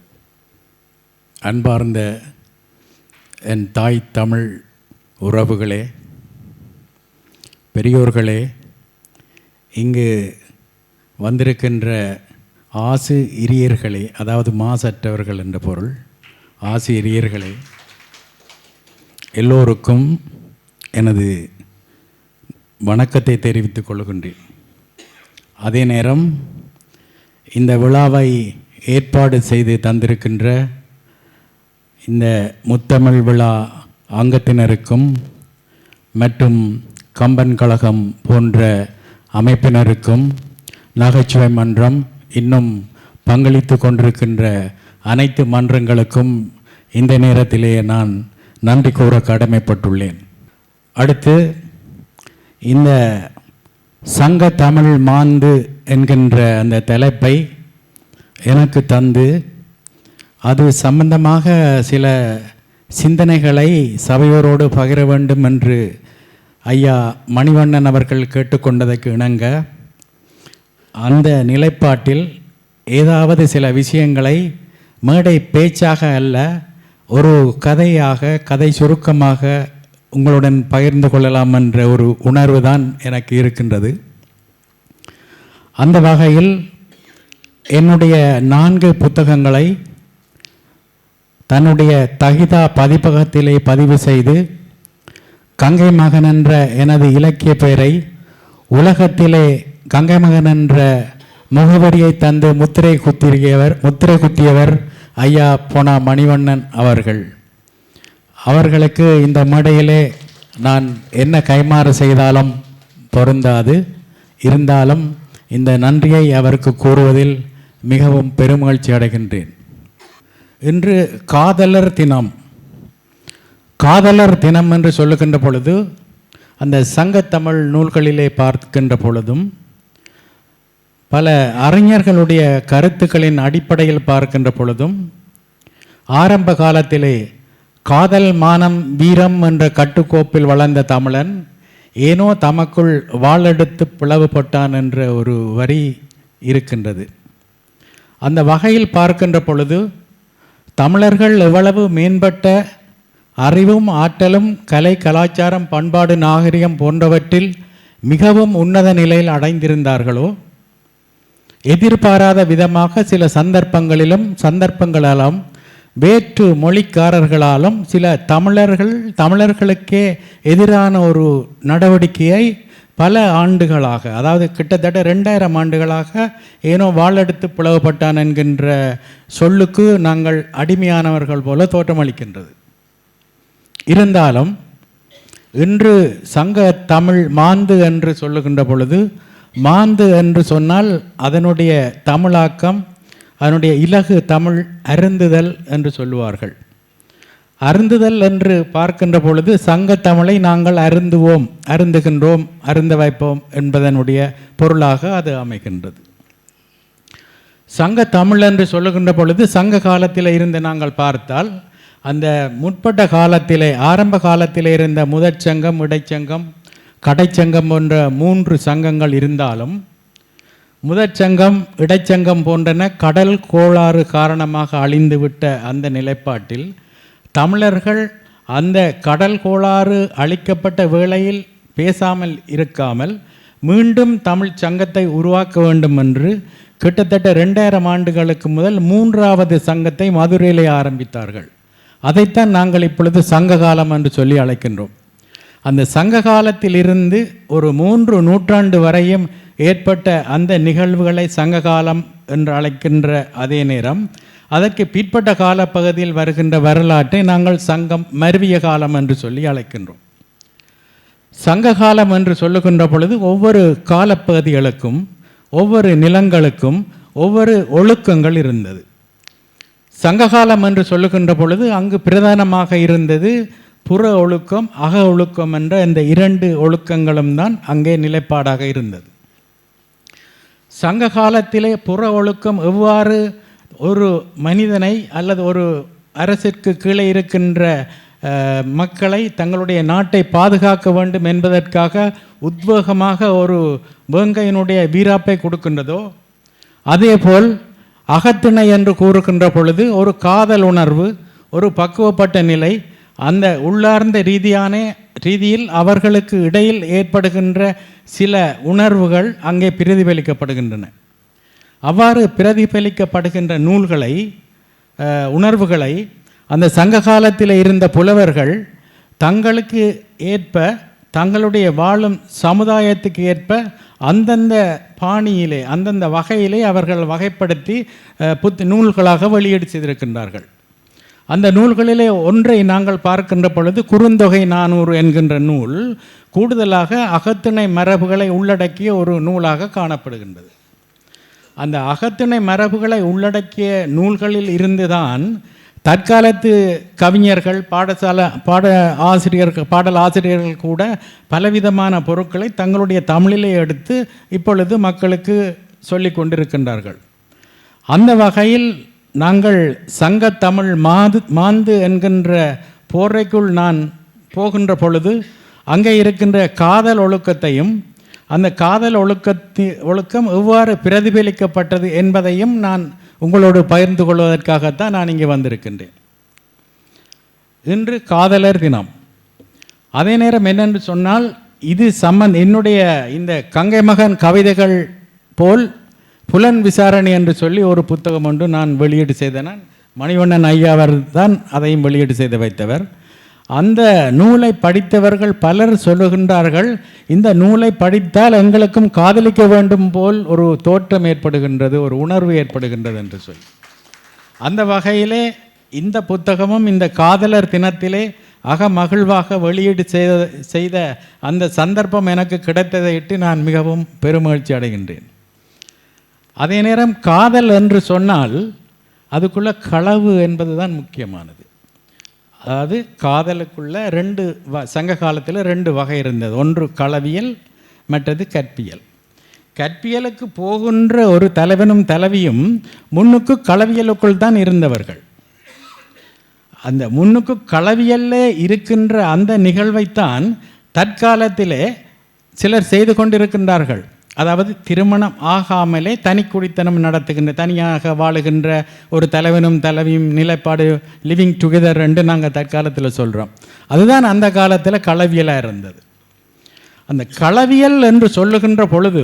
[SPEAKER 8] அன்பார்ந்த என் தாய் தமிழ் உறவுகளே, பெரியோர்களே, இங்கு வந்திருக்கின்ற ஆசு இரியர்களே, அதாவது மாசற்றவர்கள் என்ற பொருள், ஆசு இரியர்களே, எல்லோருக்கும் எனது வணக்கத்தை தெரிவித்துக் கொள்கின்றேன். அதே நேரம் இந்த விழாவை ஏற்பாடு செய்து தந்திருக்கின்ற இந்த முத்தமிழ் விழா அங்கத்தினருக்கும் மற்றும் கம்பன் கழகம் போன்ற அமைப்பினருக்கும், நகைச்சுவை மன்றம், இன்னும் பங்களித்து கொண்டிருக்கின்ற அனைத்து மன்றங்களுக்கும் இந்த நேரத்திலே நான் நன்றி கூற கடமைப்பட்டுள்ளேன். அடுத்து இந்த சங்க தமிழ் மாந்து என்கின்ற அந்த தலைப்பை எனக்கு தந்து அது சம்பந்தமாக சில சிந்தனைகளை சபையோரோடு பகிர வேண்டும் என்று ஐயா மணிவண்ணன் அவர்கள் கேட்டுக்கொண்டதற்கு இணங்க அந்த நிலைப்பாட்டில் ஏதாவது சில விஷயங்களை மேடை பேச்சாக அல்ல, ஒரு கதையாக, கதை சுருக்கமாக உங்களுடன் பகிர்ந்து கொள்ளலாம் என்ற ஒரு உணர்வு தான் எனக்கு இருக்கின்றது. அந்த வகையில் என்னுடைய 4 புத்தகங்களை தன்னுடைய தகிதா பதிப்பகத்திலே பதிவு செய்து கங்கை மகன் என்ற எனது இலக்கிய பெயரை உலகத்திலே கங்கை மகன் என்ற முகவரியை தந்து முத்திரை குத்தியவர் ஐயா பொனா மணிவண்ணன் அவர்கள். அவர்களுக்கு இந்த மேடையிலே நான் என்ன கைமாறு செய்தாலும் பொருந்தாது. இருந்தாலும் இந்த நன்றியை அவருக்கு கூறுவதில் மிகவும் பெருமகிழ்ச்சி அடைகின்றேன். இன்று காதலர் தினம். காதலர் தினம் என்று சொல்லுகின்ற பொழுது, அந்த சங்கத்தமிழ் நூல்களிலே பார்க்கின்ற பொழுதும், பல அறிஞர்களுடைய கருத்துக்களின் அடிப்படையில் பார்க்கின்ற பொழுதும், ஆரம்ப காலத்திலே காதல் மானம் வீரம் என்ற கட்டுக்கோப்பில் வளர்ந்த தமிழன் ஏனோ தமக்குள் வாளெடுத்து பிளவுபட்டான் என்ற ஒரு வரி இருக்கின்றது. அந்த வகையில் பார்க்கின்ற பொழுது தமிழர்கள் எவ்வளவு மேம்பட்ட அறிவும் ஆற்றலும் கலை கலாச்சாரம் பண்பாடு நாகரிகம் போன்றவற்றில் மிகவும் உன்னத நிலையில் அடைந்திருந்தார்களோ, எதிர்பாராத விதமாக சில சந்தர்ப்பங்களாலும் வேற்று மொழிக்காரர்களாலும் சில தமிழர்களுக்கே எதிரான ஒரு நடவடிக்கையை பல ஆண்டுகளாக, அதாவது கிட்டத்தட்ட 2000 ஆண்டுகளாக ஏனோ வாளெடுத்து பிளவுபட்டான் என்கின்ற சொல்லுக்கு நாங்கள் அடிமையானவர்கள் போல தோற்றமளிக்கின்றது. இருந்தாலும் இன்று சங்க தமிழ் மாந்து என்று சொல்லுகின்ற பொழுது, மாந்து என்று சொன்னால் அதனுடைய தமிழாக்கம் அதனுடைய இலகு தமிழ் அருந்துதல் என்று சொல்லுவார்கள். அருந்துதல் என்று பார்க்கின்ற பொழுது சங்கத்தமிழை நாங்கள் அருந்துவோம், அருந்துகின்றோம், அருந்த வைப்போம் என்பதனுடைய பொருளாக அது அமைகின்றது. சங்கத்தமிழ் என்று சொல்லுகின்ற பொழுது சங்க காலத்தில் இருந்து நாங்கள் பார்த்தால் அந்த முற்பட்ட காலத்திலே ஆரம்ப காலத்திலே இருந்த முதற்சங்கம், இடைச்சங்கம், கடைச்சங்கம் போன்ற 3 சங்கங்கள் இருந்தாலும் முதற்சங்கம், இடைச்சங்கம் போன்றன கடல் கோளாறு காரணமாக அழிந்துவிட்ட அந்த நிலைப்பாட்டில் தமிழர்கள் அந்த கடல் கோளாறு அழிக்கப்பட்ட வேளையில் பேசாமல் இருக்காமல் மீண்டும் தமிழ் சங்கத்தை உருவாக்க வேண்டும் என்று கிட்டத்தட்ட 2000 ஆண்டுகளுக்கு முதல் 3வது சங்கத்தை மதுரையிலே ஆரம்பித்தார்கள். அதைத்தான் நாங்கள் இப்பொழுது சங்க காலம் என்று சொல்லி அழைக்கின்றோம். அந்த சங்க காலத்திலிருந்து ஒரு 3 நூற்றாண்டு வரையும் ஏற்பட்ட அந்த நிகழ்வுகளை சங்க காலம் என்று அழைக்கின்ற அதே நேரம் அதற்கு பிற்பட்ட காலப்பகுதியில் வருகின்ற வரலாற்றை நாங்கள் சங்கம் மருவிய காலம் என்று சொல்லி அழைக்கின்றோம். சங்க காலம் என்று சொல்லுகின்ற பொழுது ஒவ்வொரு காலப்பகுதிகளுக்கும் ஒவ்வொரு நிலங்களுக்கும் ஒவ்வொரு ஒழுக்கங்கள் இருந்தது. சங்ககாலம் என்று சொல்லுகின்ற பொழுது அங்கு பிரதானமாக இருந்தது புற ஒழுக்கம், அக ஒழுக்கம் என்ற இந்த 2 ஒழுக்கங்களும் தான் அங்கே நிலைப்பாடாக இருந்தது. சங்க காலத்திலே புற ஒழுக்கம் எவ்வாறு ஒரு மனிதனை அல்லது ஒரு அரசிற்கு கீழே இருக்கின்ற மக்களை தங்களுடைய நாட்டை பாதுகாக்க வேண்டும் என்பதற்காக உத்வேகமாக ஒரு வேங்கையினுடைய வீராப்பை கொடுக்கின்றதோ அதேபோல் அகத்திணை என்று கூறுகின்ற பொழுது ஒரு காதல் உணர்வு, ஒரு பக்குவப்பட்ட நிலை, அந்த உள்ளார்ந்த ரீதியில் அவர்களுக்கு இடையில் ஏற்படுகின்ற சில உணர்வுகள் அங்கே பிரதிபலிக்கப்படுகின்றன. அவ்வாறு பிரதிபலிக்கப்படுகின்ற நூல்களை, உணர்வுகளை அந்த சங்க காலத்தில் இருந்த புலவர்கள் தங்களுக்கு ஏற்ப, தங்களுடைய வாழும் சமுதாயத்துக்கு ஏற்ப அந்தந்த பாணியிலே, அந்தந்த வகையிலே அவர்கள் வகைப்படுத்தி நூல்களாக வெளியீடு செய்திருக்கின்றார்கள். அந்த நூல்களிலே ஒன்றை நாங்கள் பார்க்கின்ற பொழுது குறுந்தொகை 400 என்கின்ற நூல் கூடுதலாக அகத்திணை மரபுகளை உள்ளடக்கிய ஒரு நூலாக காணப்படுகின்றது. அந்த அகத்திணை மரபுகளை உள்ளடக்கிய நூல்களில் இருந்துதான் தற்காலத்து கவிஞர்கள், பாடல் ஆசிரியர்கள் கூட பலவிதமான பொருட்களை தங்களுடைய தமிழிலே எடுத்து இப்பொழுது மக்களுக்கு சொல்லி கொண்டிருக்கின்றார்கள். அந்த வகையில் நாங்கள் சங்கத்தமிழ் மாந்து என்கின்ற போர்வைக்குள் நான் போகின்ற பொழுது அங்கே இருக்கின்ற காதல் ஒழுக்கத்தையும் அந்த காதல் ஒழுக்கம் எவ்வாறு பிரதிபலிக்கப்பட்டது என்பதையும் நான் உங்களோடு பகிர்ந்து கொள்வதற்காகத்தான் நான் இங்கே வந்திருக்கின்றேன். இன்று காதலர் தினம். அதே நேரம் என்னென்று சொன்னால் இது என்னுடைய இந்த கங்கை மகன் கவிதைகள் போல் புலன் விசாரணை என்று சொல்லி ஒரு புத்தகம் ஒன்று நான் வெளியீடு செய்தேன். மணிவண்ணன் ஐயாவர் தான் அதையும் வெளியீடு செய்து வைத்தவர். அந்த நூலை படித்தவர்கள் பலர் சொல்லுகின்றார்கள், இந்த நூலை படித்தால் எங்களுக்கும் காதலிக்க வேண்டும் போல் ஒரு தோற்றம் ஏற்படுகின்றது, ஒரு உணர்வு ஏற்படுகின்றது என்று சொல்லி. அந்த வகையிலே இந்த புத்தகமும் இந்த காதலர் தினத்திலே மகிழ்வாக வெளியீடு செய்த அந்த சந்தர்ப்பம் எனக்கு கிடைத்ததையிட்டு நான் மிகவும் பெருமகிழ்ச்சி அடைகின்றேன். அதே நேரம் காதல் என்று சொன்னால் அதுக்குள்ள களவு என்பது தான் முக்கியமானது. அதாவது காதலுக்குள்ள சங்க காலத்தில் 2 வகை இருந்தது. ஒன்று களவியல், மற்றது கற்பியல். கற்பியலுக்கு போகின்ற ஒரு தலைவனும் தலைவியும் முன்னுக்கு களவியலுக்குள் தான் இருந்தவர்கள். அந்த முன்னுக்கு களவியல்லே இருக்கின்ற அந்த நிகழ்வைத்தான் தற்காலத்திலே சிலர் செய்து கொண்டிருக்கின்றார்கள். அதாவது திருமணம் ஆகாமலே தனி குடித்தனம் நடத்துகின்ற, தனியாக வாழுகின்ற ஒரு தலைவனும் தலைவியும் நிலைப்பாடு, லிவிங் டுகெதர் என்று நாங்கள் தற்காலத்தில் சொல்கிறோம். அதுதான் அந்த காலத்தில் களவியலாக இருந்தது. அந்த களவியல் என்று சொல்லுகின்ற பொழுது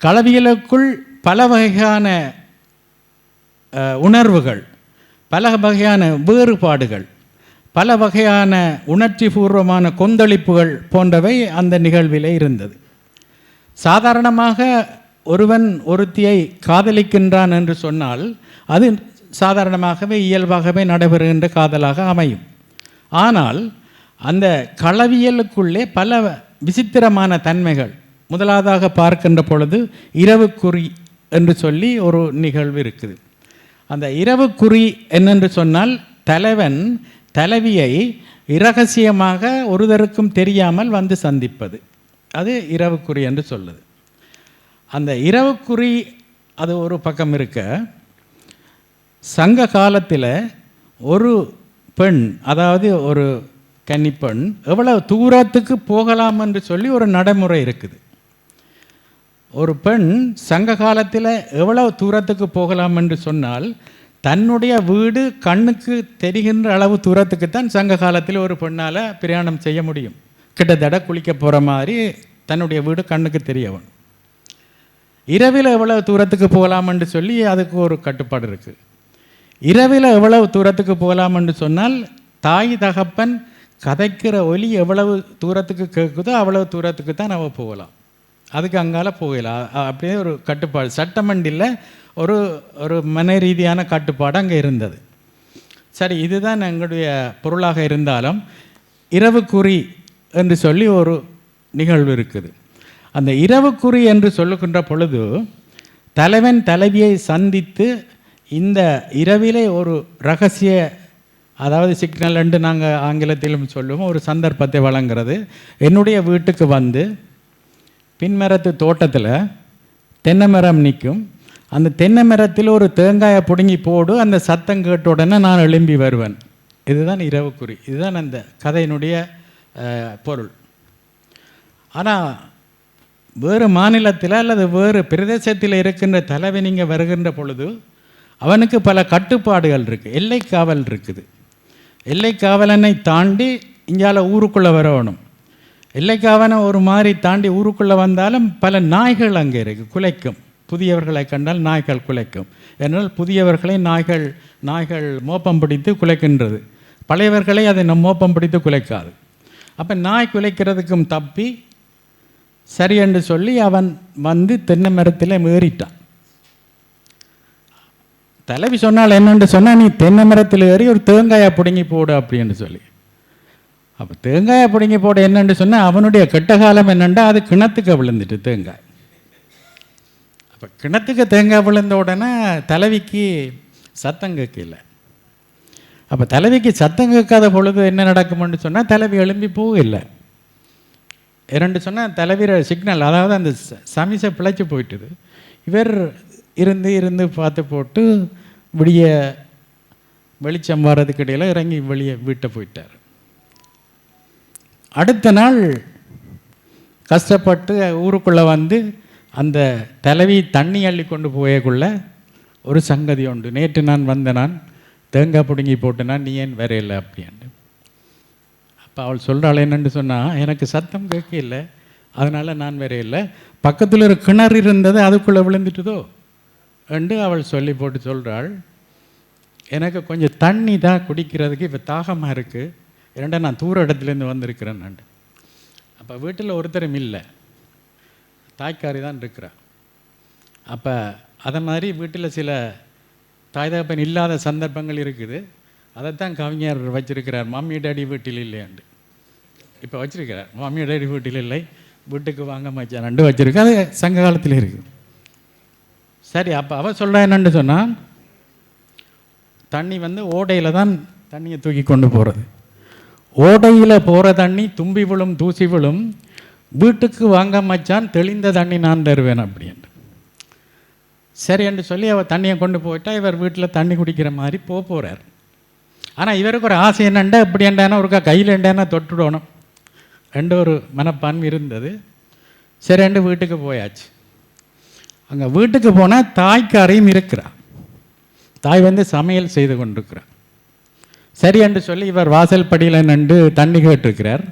[SPEAKER 8] களவியலுக்குள் பல வகையான உணர்வுகள், பல வகையான வேறுபாடுகள், பல வகையான உணர்ச்சி பூர்வமான கொந்தளிப்புகள் போன்றவை அந்த நிகழ்விலே இருந்தது. சாதாரணமாக ஒருவன் ஒருத்தியை காதலிக்கின்றான் என்று சொன்னால் அது சாதாரணமாகவே இயல்பாகவே நடைபெறுகின்ற காதலாக அமையும். ஆனால் அந்த களவியலுக்குள்ளே பல விசித்திரமான தன்மைகள். முதலாவதாக பார்க்கின்ற பொழுது இரவுக்குறி என்று சொல்லி ஒரு நிகழ்வு இருக்குது. அந்த இரவுக்குறி என்னென்று சொன்னால் தலைவன் தலைவியை இரகசியமாக ஒருவருக்கும் தெரியாமல் வந்து சந்திப்பது, அது இரவுக்குறி என்று சொல்லுது. அந்த இரவுக்குறி அது ஒரு பக்கம் இருக்க, சங்க காலத்தில் ஒரு பெண், அதாவது ஒரு கன்னிப்பெண் எவ்வளவு தூரத்துக்கு போகலாம் என்று சொல்லி ஒரு நடைமுறை இருக்குது. ஒரு பெண் சங்க காலத்தில் எவ்வளவு தூரத்துக்கு போகலாம் என்று சொன்னால், தன்னுடைய வீடு கண்ணுக்கு தெரிகின்ற அளவு தூரத்துக்கு தான் சங்க காலத்தில் ஒரு பெண்ணால் பிரயாணம் செய்ய முடியும். கிட்டத்தட்ட குளிக்க போகிற மாதிரி தன்னுடைய வீடு கண்ணுக்கு தெரியவன். இரவில் எவ்வளவு தூரத்துக்கு போகலாம் என்று சொல்லி அதுக்கு ஒரு கட்டுப்பாடு இருக்குது. இரவில் எவ்வளவு தூரத்துக்கு போகலாம் என்று சொன்னால், தாய் தகப்பன் கதைக்கிற ஒலி எவ்வளவு தூரத்துக்கு கேட்குதோ அவ்வளவு தூரத்துக்கு தான் அவள் போகலாம், அதுக்கு அங்கால போகலாம். அப்படியே ஒரு கட்டுப்பாடு, சட்டமண்டியில் ஒரு ஒரு மன ரீதியான கட்டுப்பாடு அங்கே இருந்தது. சரி, இதுதான் எங்களுடைய பொருளாக இருந்தாலும் இரவுக்குறி என்று சொல்லி ஒரு நிகழ்வு இருக்குது. அந்த இரவுக்குறி என்று சொல்லுகின்ற பொழுது தலைவன் தலைவியை சந்தித்து இந்த இரவிலே ஒரு ரகசிய, அதாவது சிக்னல் என்று நாங்கள் ஆங்கிலத்திலும் சொல்லுவோம், ஒரு சந்தர்ப்பத்தை வழங்குறது. என்னுடைய வீட்டுக்கு வந்து பின்மரத்து தோட்டத்தில் தென்னை மரம் நிற்கும், அந்த தென்னை மரத்தில் ஒரு தேங்காயை பிடுங்கி போடு, அந்த சத்தம் கேட்ட உடனே நான் எழும்பி வருவேன். இதுதான் இரவுக்குறி, இதுதான் அந்த கதையினுடைய பொருள். ஆனால் வேறு மாநிலத்தில் அல்லது வேறு பிரதேசத்தில் இருக்கின்ற தலைவன் இங்கே வருகின்ற பொழுது அவனுக்கு பல கட்டுப்பாடுகள் இருக்குது, எல்லை காவல் இருக்குது. எல்லை காவலனை தாண்டி இங்கால ஊருக்குள்ளே வரணும். எல்லை காவலனை ஒரு மாதிரி தாண்டி ஊருக்குள்ளே வந்தாலும் பல நாய்கள் அங்கே இருக்குது, குலைக்கும். புதியவர்களை கண்டால் நாய்கள் குலைக்கும். ஏன்னால் புதியவர்களை நாய்கள் மோப்பம் பிடித்து குலைக்கின்றது, பழையவர்களை அதை மோப்பம் பிடித்து குலைக்காது. அப்போ நாய் குலைக்கிறதுக்கும் தப்பி சரி என்று சொல்லி அவன் வந்து தென்னை மரத்தில் ஏறிட்டான். தலைவி சொன்னால் என்னென்று சொன்னால், நீ தென்னை மரத்தில் ஏறி ஒரு தேங்காயை பிடுங்கி போடு அப்படின்னு சொல்லி. அப்போ தேங்காயை பிடுங்கி போடு என்னென்று சொன்னால், அவனுடைய கெட்ட காலம் என்னென்னா அது கிணத்துக்கு விழுந்துட்டு தேங்காய். அப்போ கிணத்துக்கு தேங்காய் விழுந்த உடனே தலைவிக்கு சத்தம் கேட்கல. அப்போ தலைவிக்கு சத்தம் கேட்காத பொழுது என்ன நடக்கும்னு சொன்னால், தலைவி எழும்பி போகலை. இரண்டு சொன்னால் தலைவிர சிக்னல், அதாவது அந்த சமிசை பிழைச்சி போயிட்டுது. இவர் இருந்து பார்த்து போட்டு விடிய வெளிச்சம் வர்றதுக்கு இடையில் இறங்கி வெளியே வீட்டை போயிட்டார். அடுத்த நாள் கஷ்டப்பட்டு ஊருக்குள்ளே வந்து அந்த தலைவி தண்ணி அள்ளி கொண்டு போயக்குள்ள ஒரு சங்கதி உண்டு. நேற்று நான் வந்தேன், தேங்காய் பிடுங்கி போட்டுனான், நீ ஏன் வரையில்லை அப்படின்ட்டு. அப்போ அவள் சொல்கிறாள் என்னென்னு சொன்னால், எனக்கு சத்தம் கேட்கல, அதனால் நான் வரையில்லை, பக்கத்தில் ஒரு கிணறு இருந்தது அதுக்குள்ளே விழுந்துட்டுதோ என்று அவள் சொல்லி போட்டு சொல்கிறாள், எனக்கு கொஞ்சம் தண்ணி தான் குடிக்கிறதுக்கு இப்போ தாகமாக இருக்குது, இரண்டா நான் தூர இடத்துலேருந்து வந்திருக்கிறேன் நான். அப்போ வீட்டில் ஒருத்தரும் இல்லை, தாய்க்காரி தான் இருக்கிறா. அப்போ அதை மாதிரி வீட்டில் சில தாய் தகப்பன் இல்லாத சந்தர்ப்பங்கள் இருக்குது. அதைத்தான் கவிஞர் வச்சிருக்கிறார், மம்மி டேடி வீட்டில் இல்லையாண்டு. இப்போ வச்சிருக்கிறார், மம்மி டேடி வீட்டில் இல்லை, வீட்டுக்கு வாங்க மச்சான் ரெண்டு வச்சிருக்கு, அது சங்க காலத்தில் இருக்குது. சரி, அப்போ அவள் சொல்கிறா என்னென்னு சொன்னால், தண்ணி வந்து ஓடையில் தான் தண்ணியை தூக்கி கொண்டு போகிறது. ஓடையில் போகிற தண்ணி தும்பி விழும் தூசி விழும், வீட்டுக்கு வாங்க மச்சான் தெளிந்த தண்ணி நான் தருவேன் அப்படின்ட்டு. சரி என்று சொல்லி அவள் தண்ணியை கொண்டு போயிட்டா, இவர் வீட்டில் தண்ணி குடிக்கிற மாதிரி போகிறார். ஆனால் இவருக்கு ஒரு ஆசை என்னண்டா, இப்படி ஏண்டானா ஒருக்கா கையில் ஏண்டானா தொட்டுடணும் ரெண்டு ஒரு மனப்பான்மை இருந்தது. சரி ரெண்டு வீட்டுக்கு போயாச்சு. அங்கே வீட்டுக்கு போனால் தாய்க்காரையும் இருக்கிறார். தாய் வந்து சமையல் செய்து கொண்டிருக்கிறார். சரி என்று சொல்லி இவர் வாசல் படியில் நின்று தண்ணி கேட்டிருக்கிறார்.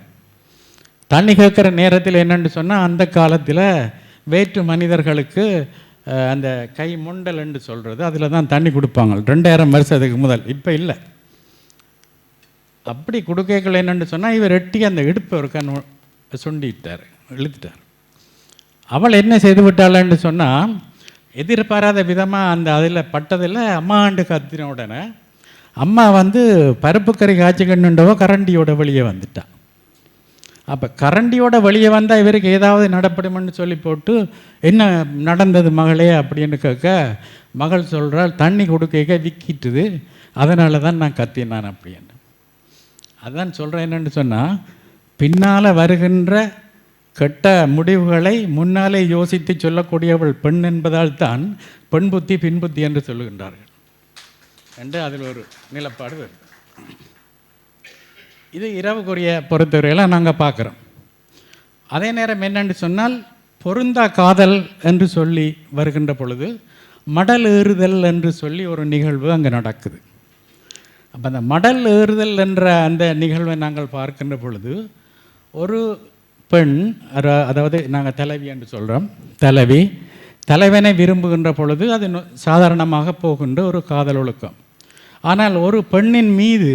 [SPEAKER 8] தண்ணி கேட்குற நேரத்தில் என்னென்னு சொன்னால், அந்த காலத்தில் வேற்று மனிதர்களுக்கு அந்த கை முண்டல் என்று சொல்கிறது, அதில் தான் தண்ணி கொடுப்பாங்க 2000 வருஷத்துக்கு முதல், இப்போ இல்லை. அப்படி கொடுக்கல என்னென்னு சொன்னால், இவர் எட்டி அந்த இடுப்பை ஒரு கண் சுண்டிட்டார், இழுத்துட்டார். அவள் என்ன செய்து விட்டாள்ன்னு சொன்னால், எதிர்பாராத விதமாக அந்த அதில் பட்டதில் அம்மாண்டு கத்தின உடனே அம்மா வந்து பருப்பு கறி காய்ச்சிக்கணுண்டவோ கரண்டியோட வெளியே வந்துட்டான். அப்போ கரண்டியோட வெளியே வந்தால் இவருக்கு ஏதாவது நடப்படுமென்னு சொல்லி போட்டு என்ன நடந்தது மகளே அப்படின்னு கேட்க மகள் சொல்கிறாள் தண்ணி கொடுக்க விக்கிட்டுது, அதனால தான் நான் கத்தினான் அப்படின்னு. அதான் சொல்கிறேன். என்னென்னு சொன்னால் பின்னால் வருகின்ற கெட்ட முடிவுகளை முன்னாலே யோசித்து சொல்லக்கூடியவள் பெண் என்பதால் தான் பெண் புத்தி பின்புத்தி என்று சொல்லுகின்றார்கள் என்று அதில் ஒரு நிலப்பாடு வருது. இது இரவுக்குரிய பொறுத்தவரையெல்லாம் நாங்கள் பார்க்குறோம். அதே நேரம் என்னென்று சொன்னால் பொருந்தா காதல் என்று சொல்லி வருகின்ற பொழுது மடல் ஏறுதல் என்று சொல்லி ஒரு நிகழ்வு அங்கே நடக்குது. அப்போ அந்த மடல் ஏறுதல் என்ற அந்த நிகழ்வை நாங்கள் பார்க்கின்ற பொழுது ஒரு பெண், அதாவது நாங்கள் தலைவி என்று சொல்கிறோம், தலைவனை விரும்புகின்ற பொழுது அது சாதாரணமாக போகின்ற ஒரு காதல் ஒழுக்கம். ஆனால் ஒரு பெண்ணின் மீது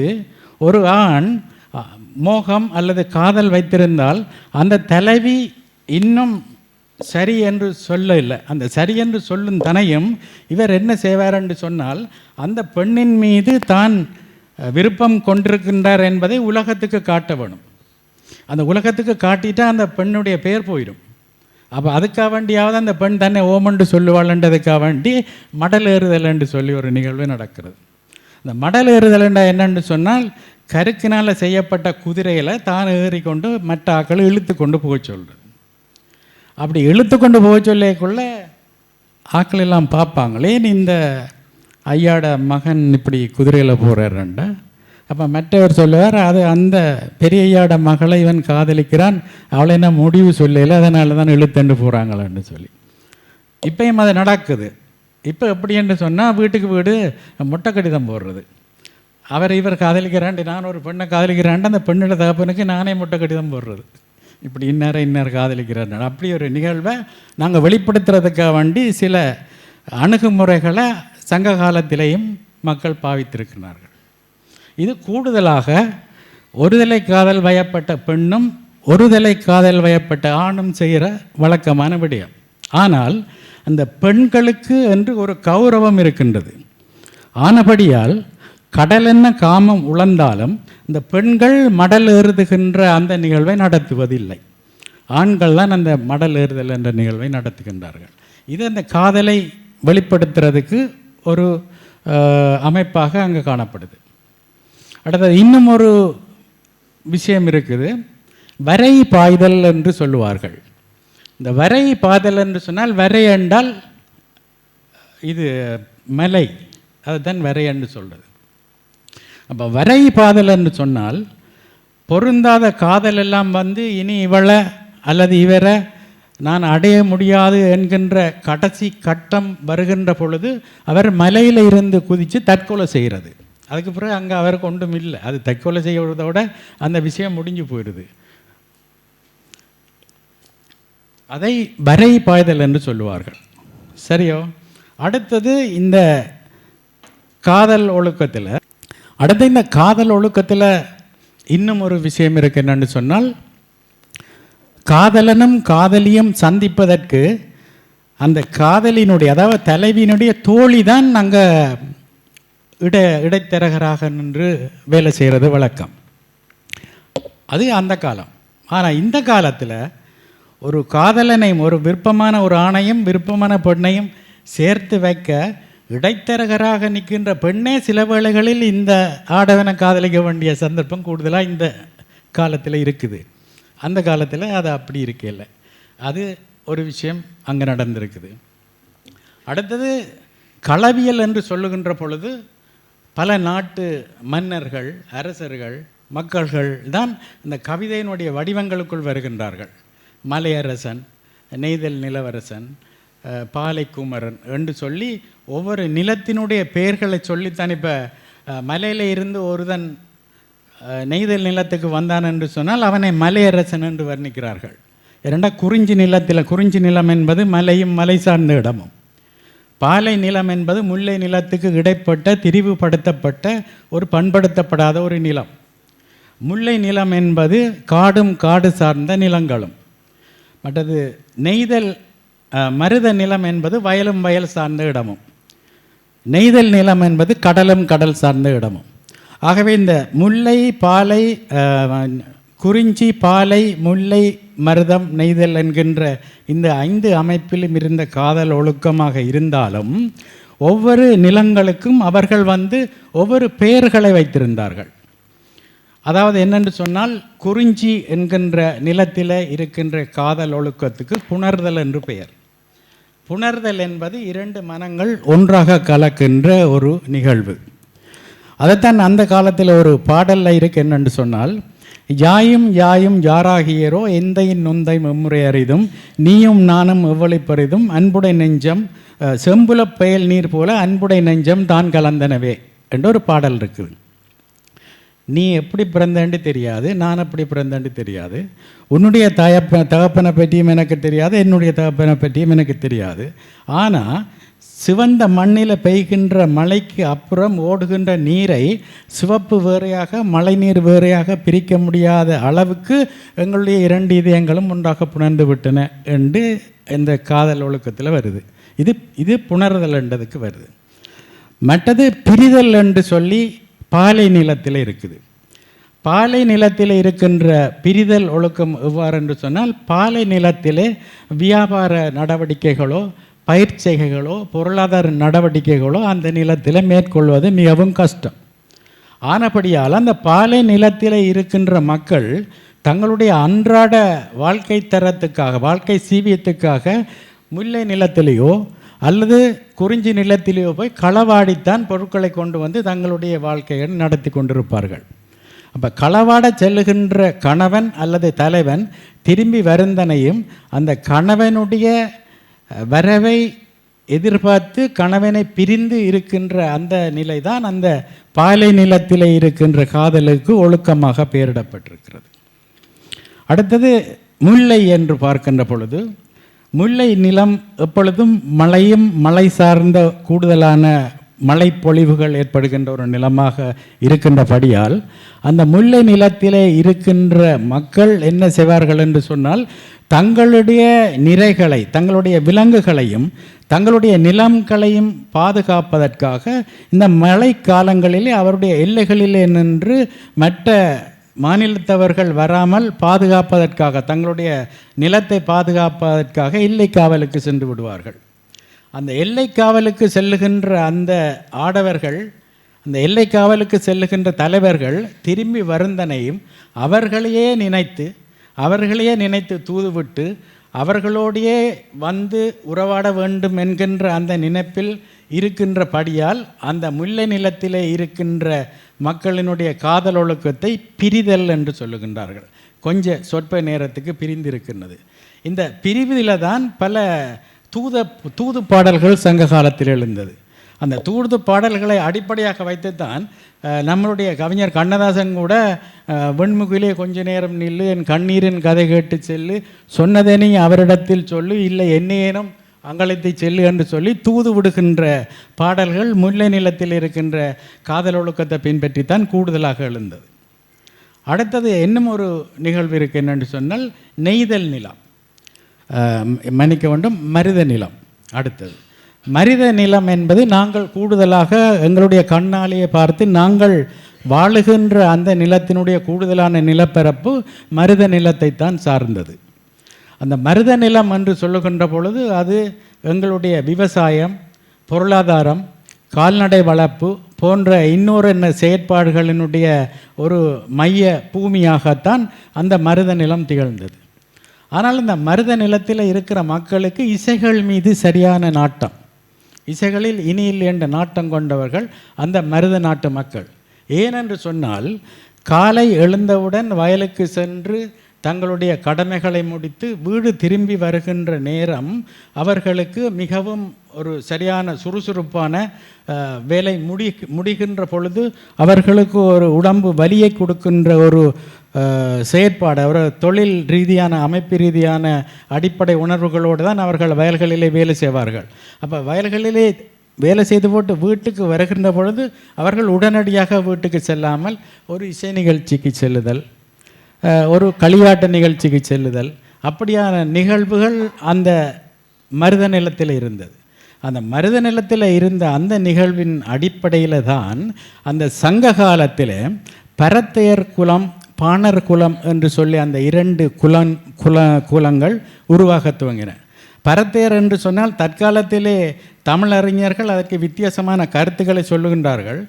[SPEAKER 8] ஒரு ஆண் மோகம் அல்லது காதல் வைத்திருந்தால் அந்த தலைவி இன்னும் சரி என்று சொல்ல இல்லை, அந்த சரி என்று சொல்லும் தனையும் இவர் என்ன செய்வார் என்று சொன்னால் அந்த பெண்ணின் மீது தான் விருப்பம் கொண்டிருக்கின்றார் என்பதை உலகத்துக்கு காட்ட வேணும். அந்த உலகத்துக்கு காட்டிட்டா அந்த பெண்ணுடைய பெயர் போயிடும். அப்போ அதுக்காக வேண்டியாவது அந்த பெண் தன்னை ஓமன்று சொல்லுவாள்ன்றதுக்காக வேண்டி மடல் ஏறுதல் என்று சொல்லி ஒரு நிகழ்வு நடக்கிறது. இந்த மடல் ஏறுதல் என்னென்னு சொன்னால் கருக்கினால் செய்யப்பட்ட குதிரையில் தான் ஏறிக்கொண்டு மற்ற ஆக்களை இழுத்து கொண்டு போக சொல்கிறது. அப்படி இழுத்து கொண்டு போக சொல்லக்குள்ள ஆக்கள் எல்லாம் பார்ப்பாங்களே, இந்த ஐயாட மகன் இப்படி குதிரையில் போகிறாருண்டா. அப்போ மற்றவர் சொல்லுவார், அது அந்த பெரிய ஐயாட மகளை இவன் காதலிக்கிறான், அவளை என்ன முடிவு சொல்லலை, அதனால தான் இழுத்துண்டு போகிறாங்களான்னு சொல்லி. இப்போயும் அது நடக்குது. இப்போ எப்படி என்று சொன்னால் வீட்டுக்கு வீடு முட்டை கடிதம் போடுறது. இவர் காதலிக்கிறான், நான் ஒரு பெண்ணை காதலிக்கிறான், அந்த பெண்ணோட தகப்பனுக்கு நானே முட்டை கடிதம் போடுறது. இப்படி இன்னார் காதலிக்கிறார். அப்படி ஒரு நிகழ்வை நாங்கள் வெளிப்படுத்துறதுக்காக வேண்டி சில அணுகுமுறைகளை சங்க காலத்திலேயும் மக்கள் பாவித்திருக்கிறார்கள். இது கூடுதலாக ஒருதலை காதல் வயப்பட்ட பெண்ணும் ஒருதலை காதல் வயப்பட்ட ஆணும் செய்கிற வழக்கமான விடயம். ஆனால் அந்த பெண்களுக்கு என்று ஒரு கௌரவம் இருக்கின்றது. ஆனபடியால் கடலென்ன காமம் உழந்தாலும் இந்த பெண்கள் மடல் ஏறுதுகின்ற அந்த நிகழ்வை நடத்துவதில்லை. ஆண்கள் தான் அந்த மடல் ஏறுதல் என்ற நிகழ்வை நடத்துகின்றார்கள். இது அந்த காதலை வெளிப்படுத்துறதுக்கு ஒரு அமைப்பாக அங்கே காணப்படுது. அடுத்தது இன்னும் ஒரு விஷயம் இருக்குது, வரை பாய்தல் என்று சொல்லுவார்கள். இந்த வரை பாய்தல் என்று சொன்னால் வரை என்றால் இது மலை, அதுதான் வரை என்று சொல்கிறது. அப்போ வரை பாதல் என்று சொன்னால் பொருந்தாத காதல் எல்லாம் இனி இவளை அல்லது இவரை நான் அடைய முடியாது என்கின்ற கடைசி கட்டம் வருகின்ற பொழுது அவர் மலையில் இருந்து குதித்து தற்கொலை செய்கிறது. அதுக்கு பிறகு அங்கே அவருக்கு ஒன்றும் இல்லை, அது தற்கொலை செய்வதோட அந்த விஷயம் முடிஞ்சு போயிடுது. அதை வரை பாய்தல் என்று சொல்லுவார்கள். சரியோ? அடுத்தது இந்த காதல் ஒழுக்கத்தில் இந்த காதல் ஒழுக்கத்தில் இன்னும் ஒரு விஷயம் இருக்கு. என்னன்னு சொன்னால் காதலனும் காதலியும் சந்திப்பதற்கு அந்த காதலினுடைய, அதாவது தலைவியினுடைய தோழி தான் நாங்கள் இடைத்தரகராக நின்று வேலை செய்கிறது வழக்கம். அது அந்த காலம். ஆனால் இந்த காலத்தில் ஒரு காதலனையும் ஒரு விருப்பமான ஒரு ஆணையும் விருப்பமான பெண்ணையும் சேர்த்து வைக்க இடைத்தரகராக நிற்கின்ற பெண்ணே சில வேளைகளில் இந்த ஆடவனை காதலிக்க வேண்டிய சந்தர்ப்பம் கூடுதலாக இந்த காலத்தில் இருக்குது. அந்த காலத்தில் அது அப்படி இருக்கல. அது ஒரு விஷயம் அங்கே நடந்திருக்குது. அடுத்தது களவியல் என்று சொல்லுகின்ற பொழுது பல நாட்டு மன்னர்கள், அரசர்கள், மக்கள்கள் தான் இந்த கவிதையினுடைய வடிவங்களுக்குள் வருகின்றார்கள். மலையரசன், நெய்தல் நிலவரசன், பாலைக்குமரன் என்று சொல்லி ஒவ்வொரு நிலத்தினுடைய பெயர்களை சொல்லித்தான். இப்போ மலையில் இருந்து ஒருதன் நெய்தல் நிலத்துக்கு வந்தான் என்று சொன்னால் அவனை மலையரசன் என்று வர்ணிக்கிறார்கள். இரண்டா குறிஞ்சி நிலத்தில், குறிஞ்சி நிலம் என்பது மலையும் மலை சார்ந்த இடமும், பாலை நிலம் என்பது முல்லை நிலத்துக்கு இடைப்பட்ட திரிவுபடுத்தப்பட்ட ஒரு பண்படுத்தப்படாத ஒரு நிலம். முல்லை நிலம் என்பது காடும் காடு சார்ந்த நிலங்களும். மற்றது நெய்தல் மருத நிலம் என்பது வயலும் வயல் சார்ந்த இடமும். நெய்தல் நிலம் என்பது கடலும் கடல் சார்ந்த இடமும். ஆகவே இந்த முல்லை, பாலை, குறிஞ்சி, பாலை, முல்லை, மருதம், நெய்தல் என்கின்ற இந்த 5 அமைப்பிலும் இருந்த காதல் ஒழுக்கமாக இருந்தாலும் ஒவ்வொரு நிலங்களுக்கும் அவர்கள் ஒவ்வொரு பெயர்களை வைத்திருந்தார்கள். அதாவது என்னென்று சொன்னால், குறிஞ்சி என்கின்ற நிலத்தில் இருக்கின்ற காதல் ஒழுக்கத்துக்கு புணர்தல் என்று பெயர். புணர்தல் என்பது 2 மனங்கள் ஒன்றாக கலக்கின்ற ஒரு நிகழ்வு. அதைத்தான் அந்த காலத்தில் ஒரு பாடலில் இருக்கு. என்னென்று சொன்னால், யாயும் யாயும் யாராகியரோ எந்தையின் நொந்தை மெம்முறை அறிதும் நீயும் நானும் எவ்வளை பரிதும் அன்புடை நெஞ்சம் செம்புல பெயல் நீர் போல அன்புடை நெஞ்சம் தான் கலந்தனவே என்ற ஒரு பாடல் இருக்குது. நீ எப்படி பிறந்தேன்னு தெரியாது, நான் எப்படி பிறந்தேன்னு தெரியாது, உன்னுடைய தகப்பனை பற்றியும் எனக்கு தெரியாது, என்னுடைய தகப்பனை பற்றியும் எனக்கு தெரியாது. ஆனால் சிவந்த மண்ணில் பெய்கின்ற மழைக்கு அப்புறம் ஓடுகின்ற நீரை சிவப்பு வேறையாக மழை நீர் வேறையாக பிரிக்க முடியாத அளவுக்கு எங்களுடைய 2 இதயங்களும் ஒன்றாக புணர்ந்து விட்டன என்று இந்த காதல் ஒழுக்கத்தில் வருது. இது புணர்தல் என்றதுக்கு வருது. மற்றது பிரிதல் என்று சொல்லி பாலை நிலத்தில் இருக்குது. பாலை நிலத்தில் இருக்கின்ற பிரிதல் ஒழுக்கம் எவ்வாறு என்று சொன்னால், பாலை நிலத்திலே வியாபார நடவடிக்கைகளோ பயிர்ச்செய்கைகளோ பொருளாதார நடவடிக்கைகளோ அந்த நிலத்தில் மேற்கொள்வது மிகவும் கஷ்டம். ஆனபடியால் அந்த பாலை நிலத்தில் இருக்கின்ற மக்கள் தங்களுடைய அன்றாட வாழ்க்கை தரத்துக்காக, வாழ்க்கை சீவியத்துக்காக முல்லை நிலத்திலேயோ அல்லது குறிஞ்சி நிலத்திலேயோ போய் களவாடித்தான் பொருட்களை கொண்டு வந்து தங்களுடைய வாழ்க்கையை நடத்தி கொண்டிருப்பார்கள். அப்போ களவாட செல்லுகின்ற கணவன் அல்லது தலைவன் திரும்பி வருந்தனையும் அந்த கணவனுடைய வரவை எதிர்பார்த்து கணவனை பிரிந்து இருக்கின்ற அந்த நிலை தான் அந்த பாலை நிலத்தில் இருக்கின்ற காதலுக்கு ஒழுக்கமாக பெயரிடப்பட்டிருக்கிறது. அடுத்தது முல்லை என்று பார்க்கின்ற பொழுது, முல்லை நிலம் எப்பொழுதும் மழையும் மழை சார்ந்த கூடுதலான மழை பொழிவுகள் ஏற்படுகின்ற ஒரு நிலமாக இருக்கின்றபடியால் அந்த முல்லை நிலத்திலே இருக்கின்ற மக்கள் என்ன செய்வார்கள் என்று சொன்னால், தங்களுடைய நிறைகளை, தங்களுடைய விலங்குகளையும் தங்களுடைய நிலங்களையும் பாதுகாப்பதற்காக இந்த மழை காலங்களிலே அவருடைய எல்லைகளிலே நின்று மற்ற மாநிலத்தவர்கள் வராமல் பாதுகாப்பதற்காக, தங்களுடைய நிலத்தை பாதுகாப்பதற்காக எல்லை காவலுக்கு சென்று விடுவார்கள். அந்த எல்லை காவலுக்கு செல்லுகின்ற அந்த ஆடவர்கள், அந்த எல்லை காவலுக்கு செல்லுகின்ற தலைவர்கள் திரும்பி வருந்தனையும் அவர்களையே நினைத்து தூதுவிட்டு அவர்களோடையே வந்து உறவாட வேண்டும் என்கின்ற அந்த நினைப்பில் இருக்கின்றபடியால் அந்த முல்லை நிலத்திலே இருக்கின்ற மக்களினுடைய காதல் ஒழுக்கத்தை பிரிதல் என்று சொல்லுகின்றார்கள். கொஞ்ச சொற்ப நேரத்துக்கு பிரிந்திருக்கின்றது. இந்த பிரிவில தான் பல தூது பாடல்கள் சங்க காலத்தில் எழுந்தது. அந்த தூது பாடல்களை அடிப்படையாக வைத்துத்தான் நம்மளுடைய கவிஞர் கண்ணதாசன் கூட வெண்முகிலே கொஞ்ச நேரம் நில்லு, என் கண்ணீரின் கதை கேட்டு செல்லு, சொன்னதேனே அவரிடத்தில் சொல்லு, இல்லை என்னையேனும் அங்கலத்தை செல்லு என்று சொல்லி தூது விடுகின்ற பாடல்கள் முல்லை நிலத்தில் இருக்கின்ற காதல் ஒழுக்கத்தை பின்பற்றித்தான் கூடுதலாக எழுந்தது. அடுத்தது இன்னும் ஒரு நிகழ்வு இருக்குது. என்னென்று சொன்னால், நெய்தல் நிலம், மன்னிக்க வேண்டும், மருத நிலம். அடுத்தது மருத நிலம் என்பது நாங்கள் கூடுதலாக எங்களுடைய கண்ணாலேயே பார்த்து நாங்கள் வாழுகின்ற அந்த நிலத்தினுடைய கூடுதலான நிலப்பரப்பு மருத நிலத்தை தான் சார்ந்தது. அந்த மருத நிலம் என்று சொல்லுகின்ற பொழுது அது எங்களுடைய விவசாயம், பொருளாதாரம், கால்நடை வளர்ப்பு போன்ற இன்னொரு செயற்பாடுகளினுடைய ஒரு மைய பூமியாகத்தான் அந்த மருத நிலம் திகழ்ந்தது. ஆனால் இந்த மருத நிலத்தில் இருக்கிற மக்களுக்கு இசைகள் மீது சரியான நாட்டம், இசைகளில் இனியில் என்ற நாட்டம் கொண்டவர்கள் அந்த மருத நாட்டு மக்கள். ஏனென்று சொன்னால், காலை எழுந்தவுடன் வயலுக்கு சென்று தங்களுடைய கடமைகளை முடித்து வீடு திரும்பி வருகின்ற நேரம் அவர்களுக்கு மிகவும் ஒரு சரியான சுறுசுறுப்பான வேலை முடிகின்ற பொழுது அவர்களுக்கு ஒரு உடம்பு வலியை கொடுக்கின்ற ஒரு செயற்பாடு, ஒரு தொழில் ரீதியான அமைப்பு ரீதியான அடிப்படை உணர்வுகளோடு தான் அவர்கள் வயல்களிலே வேலை செய்வார்கள். அப்போ வயல்களிலே வேலை செய்து போட்டு வீட்டுக்கு வருகின்ற பொழுது அவர்கள் உடனடியாக வீட்டுக்கு செல்லாமல் ஒரு இசை நிகழ்ச்சிக்கு செல்லுதல், ஒரு களியாட்ட நிகழ்ச்சிக்கு செல்லுதல், அப்படியான நிகழ்வுகள் அந்த மருத நிலத்தில் இருந்தது. அந்த மருத நிலத்தில் இருந்த அந்த நிகழ்வின் அடிப்படையில் தான் அந்த சங்க காலத்தில் பரத்தையர் குலம், பாணர் குலம் என்று சொல்லி அந்த 2 குலங்கள் உருவாக துவங்கின. பரத்தையர் என்று சொன்னால் தற்காலத்திலே தமிழறிஞர்கள் அதற்கு வித்தியாசமான கருத்துக்களை சொல்லுகின்றார்கள்.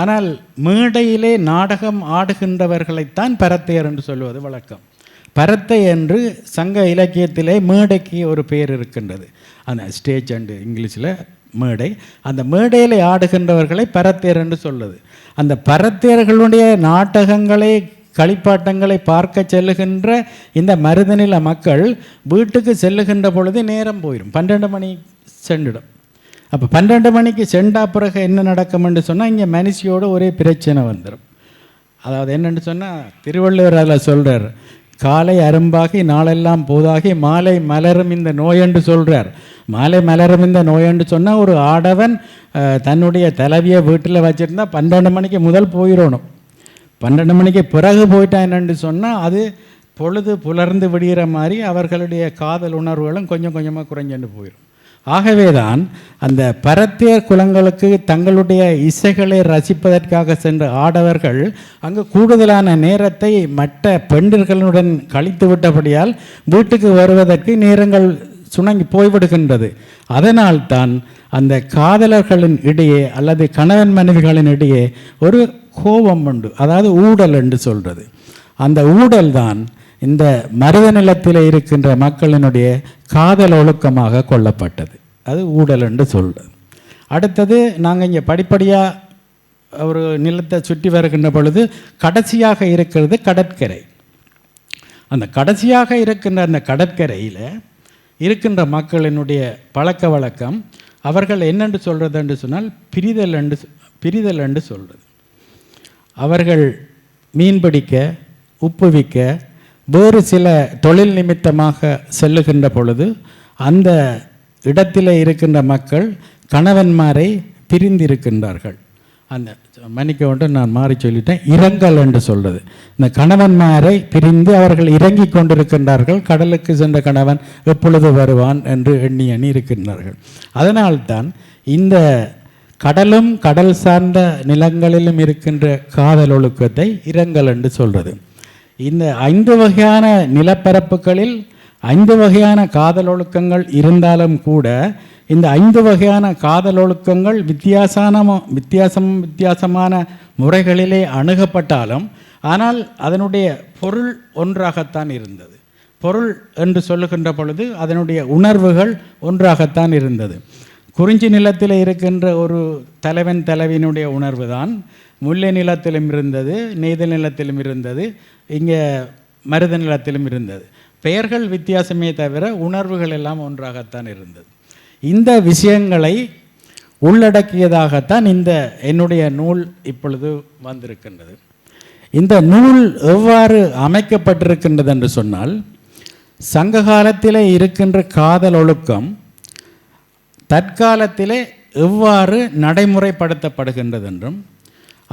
[SPEAKER 8] ஆனால் மேடையிலே நாடகம் ஆடுகின்றவர்களைத்தான் பரத்தையர் என்று சொல்வது வழக்கம். பரத்தை என்று சங்க இலக்கியத்திலே மேடைக்கு ஒரு பெயர் இருக்கின்றது. அந்த ஸ்டேஜ் அண்டு இங்கிலீஷில் மேடை. அந்த மேடையில் ஆடுகின்றவர்களை பரத்தையர் என்று சொல்லுது. அந்த பரத்தையர்களுடைய நாடகங்களை களிப்பாட்டங்களை பார்க்க செல்லுகின்ற இந்த மருதநில மக்கள் வீட்டுக்கு செல்லுகின்ற பொழுது நேரம் போயிடும், 12 மணி சென்றுடும். அப்போ 12 மணிக்கு சென்றா பிறகு என்ன நடக்கும் என்று சொன்னால் இங்கே மனுஷியோடு ஒரே பிரச்சனை வந்துடும். அதாவது என்னென்னு சொன்னால் திருவள்ளுவர் அதில் சொல்கிறார், காலை அரும்பாகி நாளெல்லாம் போதாகி மாலை மலரும் இந்த நோயென்று சொல்கிறார். மாலை மலரும் இந்த நோயென்று சொன்னால் ஒரு ஆடவன் தன்னுடைய தலைவியை வீட்டில் வச்சுருந்தா 12 மணிக்கு முதல் போயிடணும். 12 மணிக்கு பிறகு போயிட்டா என்னென்று சொன்னால் அது பொழுது புலர்ந்து விடுகிற மாதிரி அவர்களுடைய காதல் உணர்வுகளும் கொஞ்சம் கொஞ்சமாக குறைஞ்சுட்டு போயிடும். ஆகவே தான் அந்த பரத்தையர் குலங்களுக்கு தங்களுடைய இசைகளை ரசிப்பதற்காக சென்ற ஆடவர்கள் அங்கு கூடுதலான நேரத்தை மற்ற பெண்களுடன் கழித்து விட்டபடியால் வீட்டுக்கு வருவதற்கு நேரங்கள் சுணங்கி போய்விடுகின்றது. அதனால்தான் அந்த காதலர்களின் இடையே அல்லது கணவன் மனைவிகளின் இடையே ஒரு கோபம் உண்டு, அதாவது ஊடல் என்று சொல்கிறது. அந்த ஊடல் தான் இந்த மருத நிலத்தில் இருக்கின்ற மக்களினுடைய காதல் ஒழுக்கமாக கொள்ளப்பட்டது. அது ஊடல் என்று சொல்கிறது. அடுத்தது நாங்கள் இங்கே படிப்படியாக ஒரு நிலத்தை சுற்றி வருகின்ற பொழுது கடைசியாக இருக்கிறது கடற்கரை. அந்த கடைசியாக இருக்கின்ற அந்த கடற்கரையில் இருக்கின்ற மக்களினுடைய பழக்க வழக்கம் அவர்கள் என்னென்று சொல்கிறது என்று சொன்னால் பிரிதல் என்று சொல்கிறது. அவர்கள் மீன் பிடிக்க, உப்பு விற்க, வேறு சில தொழில் நிமித்தமாக செல்லுகின்ற பொழுது அந்த இடத்தில் இருக்கின்ற மக்கள் கணவன்மாரை பிரிந்திருக்கின்றார்கள். அந்த மன்னிக்க வேண்டும், நான் மாறி சொல்லிட்டேன், இரங்கல் என்று சொல்கிறது. இந்த கணவன்மாரை பிரிந்து அவர்கள் இறங்கி கொண்டிருக்கின்றார்கள். கடலுக்கு சென்ற கணவன் எப்பொழுது வருவான் என்று எண்ணி இருக்கின்றார்கள். அதனால்தான் இந்த கடலும் கடல் சார்ந்த நிலங்களிலும் இருக்கின்ற காதல் ஒழுக்கத்தை இரங்கல் என்று சொல்கிறது. இந்த 5 வகையான நிலப்பரப்புகளில் 5 வகையான காதல் ஒழுக்கங்கள் இருந்தாலும் கூட இந்த 5 வகையான காதல் ஒழுக்கங்கள் வித்தியாசமான முறைகளிலே அணுகப்பட்டாலும் ஆனால் அதனுடைய பொருள் ஒன்றாகத்தான் இருந்தது. பொருள் என்று சொல்லுகின்ற பொழுது அதனுடைய உணர்வுகள் ஒன்றாகத்தான் இருந்தது. குறிஞ்சி நிலத்தில் இருக்கின்ற ஒரு தலைவன் தலைவியினுடைய உணர்வு தான் முல்லை நிலத்திலும் இருந்தது, நெய்தல் நிலத்திலும் இருந்தது, இங்கே மருத நிலத்திலும் இருந்தது. பெயர்கள் வித்தியாசமே தவிர உணர்வுகள் எல்லாம் ஒன்றாகத்தான் இருந்தது. இந்த விஷயங்களை உள்ளடக்கியதாகத்தான் இந்த என்னுடைய நூல் இப்பொழுது வந்திருக்கின்றது. இந்த நூல் எவ்வாறு அமைக்கப்பட்டிருக்கின்றது என்று சொன்னால், சங்க காலத்திலே இருக்கின்ற காதல் ஒழுக்கம் தற்காலத்திலே எவ்வாறு நடைமுறைப்படுத்தப்படுகின்றது என்றும்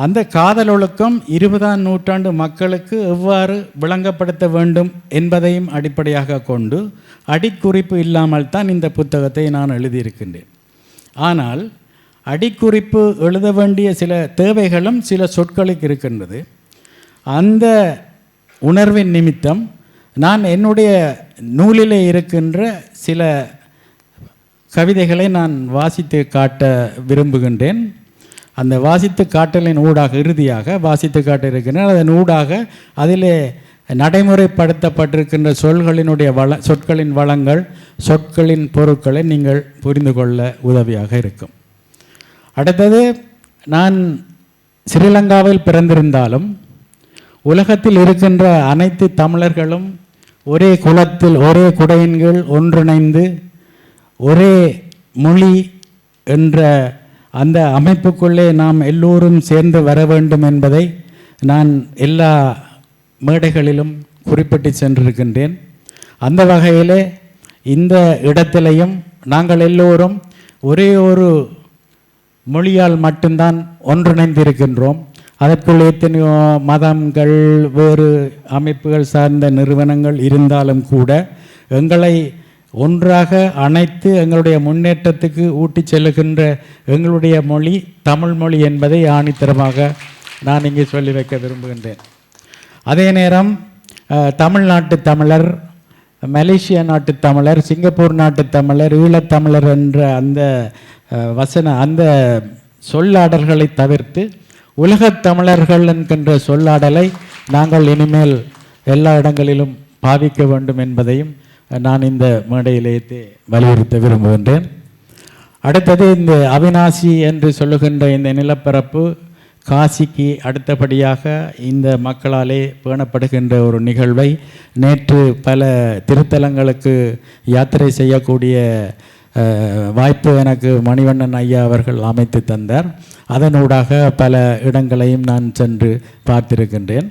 [SPEAKER 8] அந்த காதல் ஒழுக்கம் 20ஆம் நூற்றாண்டு மக்களுக்கு எவ்வாறு விளங்கப்படுத்த வேண்டும் என்பதையும் அடிப்படையாக கொண்டு அடிக்குறிப்பு இல்லாமல் தான் இந்த புத்தகத்தை நான் எழுதியிருக்கின்றேன். ஆனால் அடிக்குறிப்பு எழுத வேண்டிய சில தேவைகளும் சில சொற்களுக்கு இருக்கின்றது. அந்த உணர்வின் நிமித்தம் நான் என்னுடைய நூலிலே இருக்கின்ற சில கவிதைகளை நான் வாசித்து காட்ட விரும்புகின்றேன். அந்த வாசித்து காட்டலின் ஊடாக இறுதியாக வாசித்து காட்ட இருக்கின்றேன். அதன் ஊடாக அதிலே நடைமுறைப்படுத்தப்பட்டிருக்கின்ற சொற்களின் வளங்கள், சொற்களின் பொருட்களை நீங்கள் புரிந்து கொள்ள உதவியாக இருக்கும். அடுத்தது, நான் ஸ்ரீலங்காவில் பிறந்திருந்தாலும் உலகத்தில் இருக்கின்ற அனைத்து தமிழர்களும் ஒரே குலத்தில் ஒரே குடையின் கீழ் ஒன்றிணைந்து ஒரே மொழி என்ற அந்த அமைப்புக்குள்ளே நாம் எல்லோரும் சேர்ந்து வர வேண்டும் என்பதை நான் எல்லா மேடைகளிலும் குறிப்பிட்டு சென்றிருக்கின்றேன். அந்த வகையிலே இந்த இடத்திலையும் நாங்கள் எல்லோரும் ஒரே ஒரு மொழியால் மட்டும்தான் ஒன்றிணைந்திருக்கின்றோம். அதற்குள் எத்தனையோ மதங்கள், வேறு அமைப்புகள் சார்ந்த நிறுவனங்கள் இருந்தாலும் கூட எங்களை ஒன்றாக அணைத்து எங்களுடைய முன்னேற்றத்துக்கு ஊட்டி செல்லுகின்ற எங்களுடைய மொழி தமிழ் மொழி என்பதை ஆணித்தரமாக நான் இங்கே சொல்லி வைக்க விரும்புகின்றேன். அதே நேரம் தமிழ்நாட்டு தமிழர், மலேசியா நாட்டு தமிழர், சிங்கப்பூர் நாட்டு தமிழர், ஈழத்தமிழர் என்ற அந்த சொல்லாடல்களை தவிர்த்து உலகத் தமிழர்கள் என்கின்ற சொல்லாடலை நாங்கள் இனிமேல் எல்லா இடங்களிலும் பாவிக்க வேண்டும் என்பதையும் நான் இந்த மேடையிலே வலியுறுத்த விரும்புகின்றேன். அடுத்தது இந்த அவிநாசி என்று சொல்லுகின்ற இந்த நிலப்பரப்பு காசிக்கு அடுத்தபடியாக இந்த மக்களாலே பேணப்படுகின்ற ஒரு நிகழ்வை நேற்று பல திருத்தலங்களுக்கு யாத்திரை செய்யக்கூடிய வாய்ப்பு எனக்கு மணிவண்ணன் ஐயா அவர்கள் அமைத்து தந்தார். அதனூடாக பல இடங்களையும் நான் சென்று பார்த்திருக்கின்றேன்.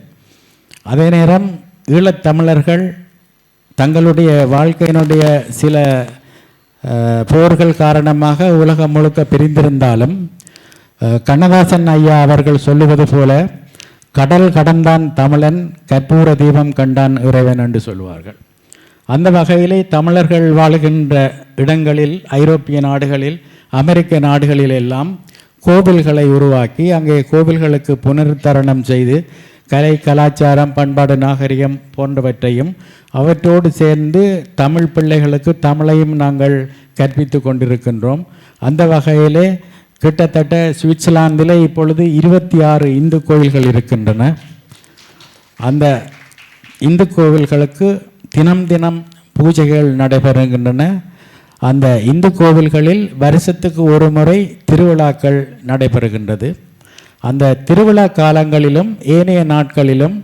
[SPEAKER 8] அதே நேரம் ஈழத்தமிழர்கள் தங்களுடைய வாழ்க்கையினுடைய சில போர்கள் காரணமாக உலகம் முழுக்க பிரிந்திருந்தாலும் கண்ணதாசன் ஐயா அவர்கள் சொல்லுவது போல கடல் கடந்தான் தமிழன், கற்பூர தீபம் கண்டான் இறைவன் என்று சொல்லுவார்கள். அந்த வகையிலே தமிழர்கள் வாழுகின்ற இடங்களில், ஐரோப்பிய நாடுகளில், அமெரிக்க நாடுகளில் எல்லாம் கோவில்களை உருவாக்கி அங்கே கோவில்களுக்கு புனருத்தரணம் செய்து கலை, கலாச்சாரம், பண்பாடு, நாகரிகம் போன்றவற்றையும் அவற்றோடு சேர்ந்து தமிழ் பிள்ளைகளுக்கு தமிழையும் நாங்கள் கற்பித்து கொண்டிருக்கின்றோம். அந்த வகையிலே கிட்டத்தட்ட சுவிட்சர்லாந்தில் இப்பொழுது 26 இந்து கோவில்கள் இருக்கின்றன. அந்த இந்து கோவில்களுக்கு தினம் தினம் பூஜைகள் நடைபெறுகின்றன. அந்த இந்து கோவில்களில் வருஷத்துக்கு ஒரு முறை திருவிழாக்கள் நடைபெறுகின்றது. அந்த திருவிழா காலங்களிலும் ஏனைய நாட்களிலும்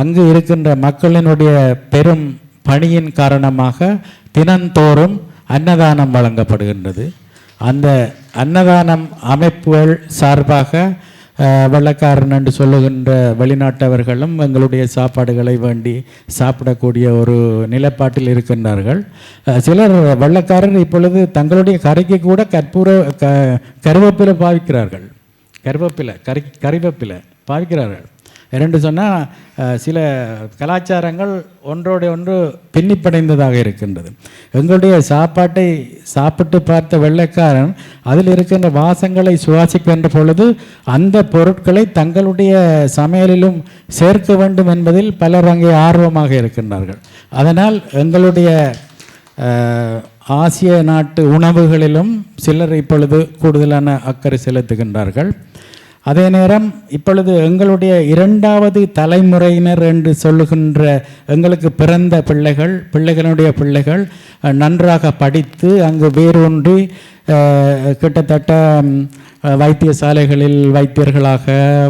[SPEAKER 8] அங்கு இருக்கின்ற மக்களினுடைய பெரும் பணியின் காரணமாக தினந்தோறும் அன்னதானம் வழங்கப்படுகின்றது. அந்த அன்னதானம் அமைப்புகள் சார்பாக வெள்ளக்காரன் என்று சொல்லுகின்ற வெளிநாட்டவர்களும் எங்களுடைய சாப்பாடுகளை வேண்டி சாப்பிடக்கூடிய ஒரு நிலைப்பாட்டில் இருக்கின்றார்கள். சிலர் வெள்ளக்காரர் இப்பொழுது தங்களுடைய கறிக்கு கூட கருவேப்பிலை பாவிக்கிறார்கள். கறிவேப்பிலை பாவிக்கிறார்கள். இரண்டு சொன்னால் சில கலாச்சாரங்கள் ஒன்றோடு ஒன்று பின்னிப்படைந்ததாக இருக்கின்றது. எங்களுடைய சாப்பாட்டை சாப்பிட்டு பார்த்த வெள்ளைக்காரன் அதில் இருக்கின்ற வாசங்களை சுவாசிக்கின்ற பொழுது அந்த பொருட்களை தங்களுடைய சமையலிலும் சேர்க்க வேண்டும் என்பதில் பலர் அங்கே ஆர்வமாக இருக்கின்றார்கள். அதனால் எங்களுடைய ஆசிய நாட்டு உணவுகளிலும் சிலர் இப்பொழுது கூடுதலான அக்கறை செலுத்துகின்றார்கள். அதே நேரம் இப்பொழுது எங்களுடைய 2வது தலைமுறையினர் என்று சொல்லுகின்ற எங்களுக்கு பிறந்த பிள்ளைகளுடைய பிள்ளைகள் நன்றாக படித்து அங்கு வேரூன்றி கிட்டத்தட்ட வைத்தியசாலைகளில் வைத்தியர்களாக,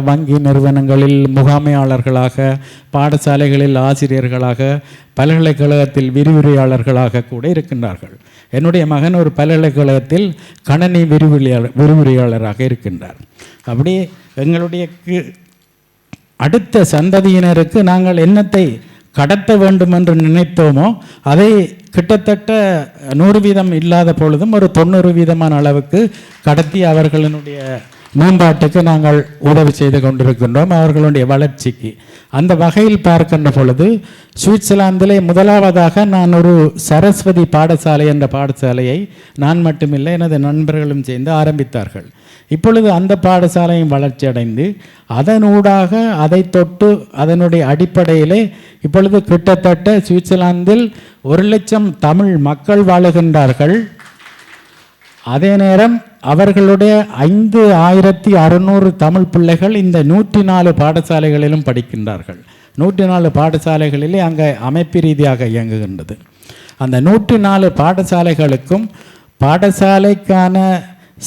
[SPEAKER 8] வங்கி நிறுவனங்களில் முகாமையாளர்களாக, பாடசாலைகளில் ஆசிரியர்களாக, பல்கலைக்கழகத்தில் விரிவுரையாளர்களாக கூட இருக்கின்றார்கள். என்னுடைய மகன் ஒரு பல்கலைக்கழகத்தில் கணனி விரிவுரையாளராக இருக்கின்றார். அப்படி எங்களுடைய அடுத்த சந்ததியினருக்கு நாங்கள் என்னத்தை கடத்த வேண்டும் என்று நினைத்தோமோ அதை கிட்டத்தட்ட 100% இல்லாத பொழுதும் ஒரு 90% அளவுக்கு கடத்தி அவர்களினுடைய மேம்பாட்டுக்கு நாங்கள் உதவி செய்து கொண்டிருக்கின்றோம், அவர்களுடைய வளர்ச்சிக்கு. அந்த வகையில் பார்க்கின்ற பொழுது சுவிட்சர்லாந்திலே முதலாவதாக நான் ஒரு சரஸ்வதி பாடசாலை என்ற பாடசாலையை நான் மட்டுமில்லை எனது நண்பர்களும் சேர்ந்து ஆரம்பித்தார்கள். இப்பொழுது அந்த பாடசாலையும் வளர்ச்சி அடைந்து அதனூடாக அதை தொட்டு அதனுடைய அடிப்படையிலே இப்பொழுது கிட்டத்தட்ட சுவிட்சர்லாந்தில் 1,00,000 தமிழ் மக்கள் வாழுகின்றார்கள். அதே நேரம் அவர்களுடைய 5,600 தமிழ் பிள்ளைகள் இந்த 104 பாடசாலைகளிலும் படிக்கின்றார்கள். 104 பாடசாலைகளிலே அங்கே அமைப்பு ரீதியாக இயங்குகின்றது. அந்த 104 பாடசாலைகளுக்கும் பாடசாலைக்கான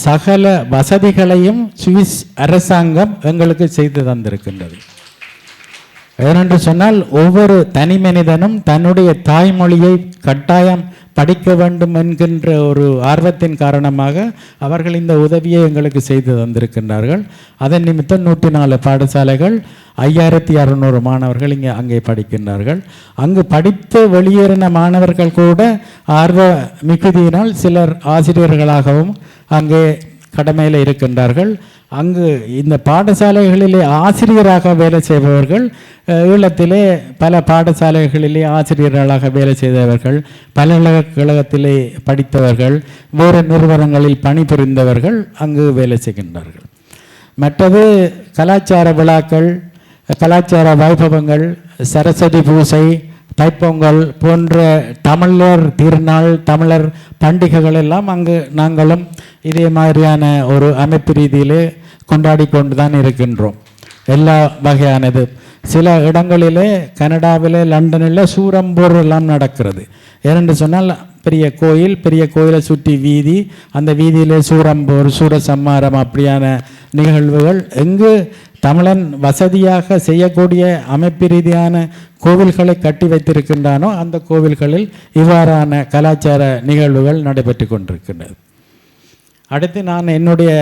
[SPEAKER 8] சகல வசதிகளையும் சுவிஸ் அரசாங்கம் எங்களுக்கு செய்து தந்திருக்கின்றது. ஏனென்று சொன்னால் ஒவ்வொரு தனி மனிதனும் தன்னுடைய தாய்மொழியை கட்டாயம் படிக்க வேண்டும் என்கின்ற ஒரு ஆர்வத்தின் காரணமாக அவர்கள் இந்த உதவியை எங்களுக்கு செய்து தந்திருக்கின்றார்கள். அதன் நிமித்தம் 104 பாடசாலைகள் 5,600 மாணவர்கள் அங்கே படிக்கின்றார்கள். அங்கு படித்து வெளியேறின மாணவர்கள் கூட ஆர்வ மிகுதியினால் சிலர் ஆசிரியர்களாகவும் அங்கே கடமையில் இருக்கின்றார்கள். அங்கு இந்த பாடசாலைகளிலே ஆசிரியராக வேலை செய்பவர்கள் ஈழத்திலே பல பாடசாலைகளிலே ஆசிரியர்களாக வேலை செய்தவர்கள், பல்கலைக்கழகத்திலே படித்தவர்கள், வேறு நிறுவனங்களில் பணிபுரிந்தவர்கள் அங்கு வேலை செய்கின்றார்கள். மற்றது கலாச்சார விழாக்கள், கலாச்சார வைபவங்கள், சரஸ்வதி பூஜை, தைப்பொங்கல் போன்ற தமிழர் திருநாள், தமிழர் பண்டிகைகள் எல்லாம் அங்கு நாங்களும் இதே மாதிரியான ஒரு அமைப்பு ரீதியிலே கொண்டாடி கொண்டு தான் இருக்கின்றோம். எல்லா வகையானது. சில இடங்களிலே கனடாவிலே, லண்டனில் சூரம்போர் எல்லாம் நடக்கிறது. ஏனென்று சொன்னால் பெரிய கோயிலை சுற்றி வீதி, அந்த வீதியிலே சூரம்போர், சூரசம்மாரம் அப்படியான நிகழ்வுகள் எங்கு தமிழன் வசதியாக செய்யக்கூடிய அமைப்பு ரீதியான கோவில்களை கட்டி வைத்திருக்கின்றானோ அந்த கோவில்களில் இவ்வாறான கலாச்சார நிகழ்வுகள் நடைபெற்று கொண்டிருக்கின்றது. அடுத்து நான் என்னுடைய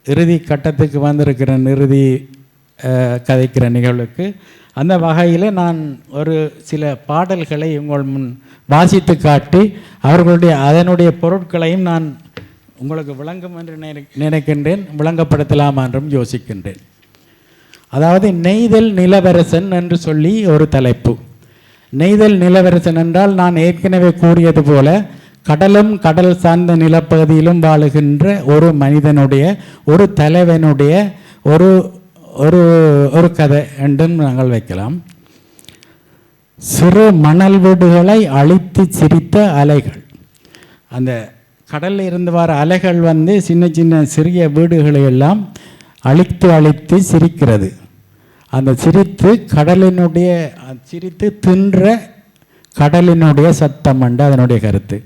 [SPEAKER 8] இறுதி கட்டத்துக்கு வந்திருக்கிறேன், இறுதி கதைக்கிற நிகழ்வுக்கு. அந்த வகையில் நான் ஒரு சில பாடல்களை உங்கள் முன் வாசித்து காட்டி அதனுடைய பொருட்களையும் நான் உங்களுக்கு விளங்கும் என்று நினைக்கின்றேன், விளங்கப்படுத்தலாம் என்றும் யோசிக்கின்றேன். அதாவது நெய்தல் நிலவரசன் என்று சொல்லி ஒரு தலைப்பு. நெய்தல் நிலவரசன் என்றால் நான் ஏற்கனவே கூறியது போல கடலும் கடல் சார்ந்த நிலப்பகுதியிலும் வாழுகின்ற ஒரு மனிதனுடைய, ஒரு தலைவனுடைய ஒரு ஒரு ஒரு கதை என்றும் நாங்கள் வைக்கலாம். சிறு மணல் வீடுகளை அழித்து சிரித்த அலைகள். அந்த கடலில் இருந்து வர அலைகள் வந்து சின்ன சின்ன சிறிய வீடுகளை எல்லாம் அழித்து சிரிக்கிறது. அந்த சிரித்து தின்ற கடலினுடைய சத்தம் என்று அதனுடைய கருத்து.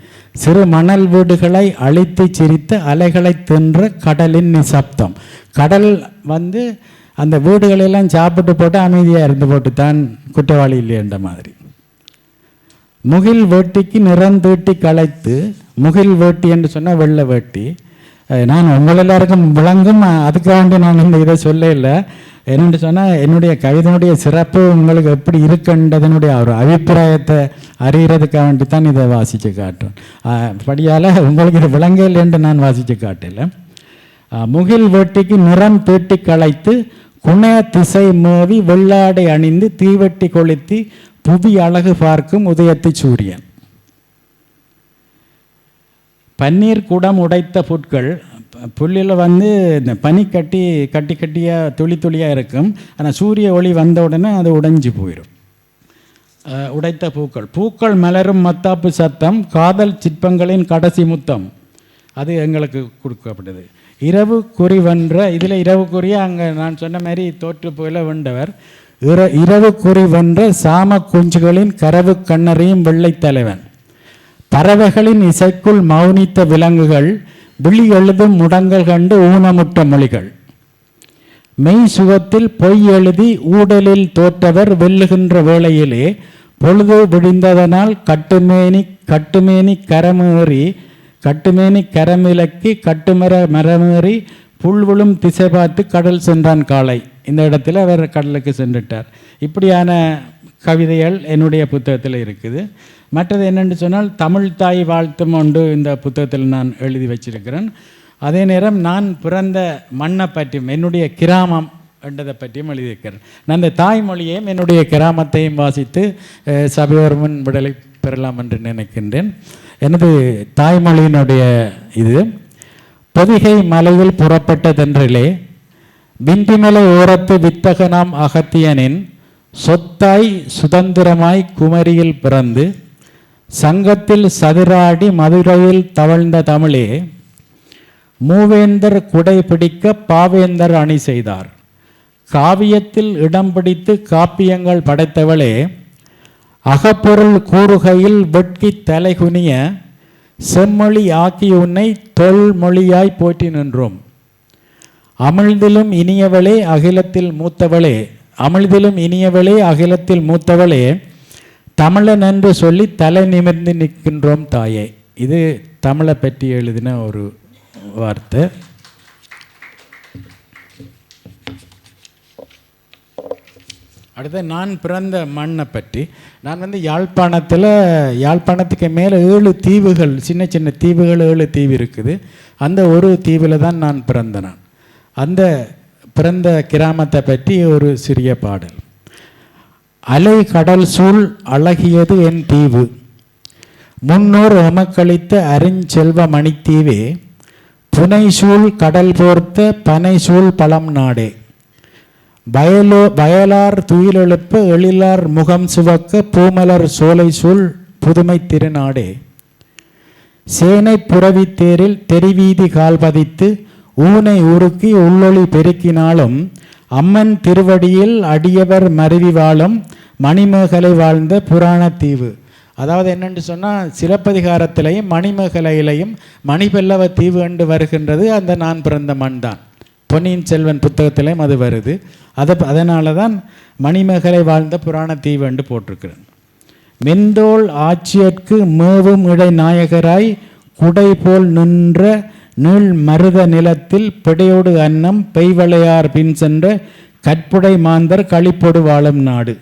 [SPEAKER 8] சிறு மணல் வீடுகளை அழித்து சிரித்த அலைகளை தின்ற கடலின் நிசப்தம். கடல் வந்து அந்த வீடுகளெல்லாம் சாப்பிட்டு போட்டு அமைதியாக இருந்து போட்டு தான் குற்றவாளி இல்லை என்ற மாதிரி. முகில் வேட்டிக்கு நிறந்தீட்டி களைத்து, முகில் வேட்டி என்று சொன்னால் வெள்ளை வேட்டி. நான் உங்கள் எல்லாருக்கும் விளங்கும், அதுக்காக நான் இந்த இதை சொல்ல இல்லை. என்னென்று சொன்னால் என்னுடைய கவிதையினுடைய சிறப்பு உங்களுக்கு எப்படி இருக்குன்றதனுடைய ஒரு அபிப்பிராயத்தை அறிகிறதுக்காக வேண்டி தான் இதை வாசித்து காட்டுறேன். படியால் உங்களுக்கு இது விளங்கல் என்று நான் வாசித்து காட்டல. முகில் வேட்டிக்கு நிறம் தீட்டி களைத்து, குணைய திசை மேவி வெள்ளாடை அணிந்து தீவெட்டி கொளுத்தி புவி அழகு பார்க்கும் உதயத்து சூரியன். பன்னீர் குடம் உடைத்த புட்கள். புல்லில் வந்து இந்த பனி கட்டியாக துளியாக இருக்கும். ஆனால் சூரிய ஒளி வந்த உடனே அது உடைஞ்சு போயிடும். உடைத்த பூக்கள் மலரும் மத்தாப்பு சத்தம், காதல் சிற்பங்களின் கடைசி முத்தம். அது எங்களுக்கு கொடுக்கப்பட்டது. இரவு குறி வென்ற, இதில் இரவு குறிய அங்கே நான் சொன்ன மாதிரி தோற்று போயில வென்றவர். இரவு குறி வென்ற சாம குஞ்சுகளின் கரவு கண்ணறையும் வெள்ளை தலைவன். பறவைகளின் இசைக்குள் மௌனித்த விலங்குகள், விழி எழுதும் முடங்கள் கண்டு ஊனமுற்ற மொழிகள். மெய் சுகத்தில் பொய் எழுதி ஊடலில் தோற்றவர் வெல்லுகின்ற வேளையிலே பொழுது விடிந்ததனால் கட்டுமேனி கரமிலக்கி மரமேறி புல்விழும் திசை பார்த்து கடல் சென்றான் காலை. இந்த இடத்துல அவர் கடலுக்கு சென்றுட்டார். இப்படியான கவிதைகள் என்னுடைய புத்தகத்தில் இருக்குது. மற்றது என்னென்னு சொன்னால் தமிழ் தாய் வாழ்த்தும் ஒன்று இந்த புத்தகத்தில் நான் எழுதி வச்சிருக்கிறேன். அதே நேரம் நான் பிறந்த மண்ணை பற்றியும் என்னுடைய கிராமம் என்றதை பற்றியும் எழுதியிருக்கிறேன். நான் அந்த தாய்மொழியையும் என்னுடைய கிராமத்தையும் வாசித்து சபையோர் முன் விடலை பெறலாம் என்று நினைக்கின்றேன். எனது தாய்மொழியினுடைய இது: பொதிகை மலையில் புறப்பட்டதென்றிலே விந்திமலை ஓரத்து வித்தகனாம் அகத்தியனின் சொத்தாய் சுதந்திரமாய் குமரியில் பிறந்து சங்கத்தில் சதுராடி மதுரையில் தவழ்ந்த தமிழே, மூவேந்தர் குடை பிடிக்க பாவேந்தர் அணி செய்தார். காவியத்தில் இடம் பிடித்து காப்பியங்கள் படைத்தவளே, அகப்பொருள் கூறுகையில் வெட்கி தலைகுனிய செம்மொழி ஆக்கி உன்னை தொல்மொழியாய் போற்றி நின்றோம். அமிழ்திலும் இனியவளே அகிலத்தில் மூத்தவளே, தமிழன் என்று சொல்லி தலை நிமிர்ந்து நிற்கின்றோம் தாயே. இது தமிழை பற்றி எழுதின ஒரு வார்த்தை. அடுத்து நான் பிறந்த மண்ணை பற்றி. நான் வந்து யாழ்ப்பாணத்துக்கு மேலே 7 தீவுகள், சின்ன சின்ன தீவுகள் 7 தீவு இருக்குது. அந்த ஒரு தீவில் தான் நான் பிறந்தேன். அந்த பிறந்த கிராமத்தை பற்றி ஒரு சிறிய பாடல். அலை கடல் சூழ் அழகியது என் தீவு, முன்னோர் எமக்களித்த அருஞ்செல்வ மணித்தீவே, புனை சூழ் கடல் போர்த்த பனை சூழ் பழம் நாடே. வயலார் துயிலெழுப்ப எழிலார் முகம் சுவக்க பூமலர் சோலை சூழ் புதுமை திருநாடே. சேனை புறவி தேரில் தெரிவீதி கால் பதித்து ஊனை உருக்கி உள்ளொளி பெருக்கினாலும் அம்மன் திருவடியில் அடியவர் மருவி வாழும் மணிமேகலை வாழ்ந்த புராணத்தீவு. அதாவது என்னென்று சொன்னால் சிலப்பதிகாரத்திலையும் மணிமேகலையிலையும் மணிபல்லவ தீவு என்று வருகின்றது. அந்த நான் பிறந்த மண் தான். பொன்னியின் செல்வன் புத்தகத்திலையும் அது வருது. அதனால தான் மணிமேகலை வாழ்ந்த புராணத்தீவு என்று போட்டிருக்கிறேன். மெந்தோள் ஆட்சியற்கு மேவும் இடை நாயகராய் குடை போல் நின்ற நீள் மருத நிலத்தில் பிடையோடு அன்னம் பெய்வளையார் பின் சென்ற கற்புடை மாந்தர் களிப்பொடு வாழும் நாடு.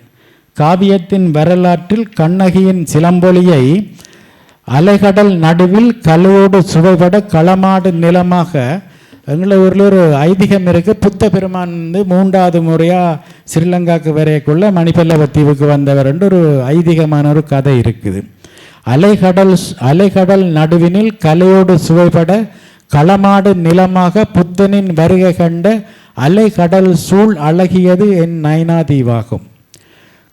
[SPEAKER 8] காவியத்தின் வரலாற்றில் கண்ணகியின் சிலம்பொலியை அலைகடல் நடுவில் கலையோடு சுவைபட களமாடு நிலமாக எங்களை ஊரில் ஒரு ஐதீகம் இருக்குது. புத்த பெருமான் வந்து 3வது முறையாக ஸ்ரீலங்காவுக்கு வரையக்குள்ள மணிபல்லவ தீவுக்கு வந்தவர் என்று ஒரு ஐதீகமான ஒரு கதை இருக்குது. அலைகடல் நடுவினில் கலையோடு சுவைபட களமாடு நிலமாக புத்தனின் வருகை கண்ட அலைகடல் சூழ் அழகியது என் நயனாதீவாகும்.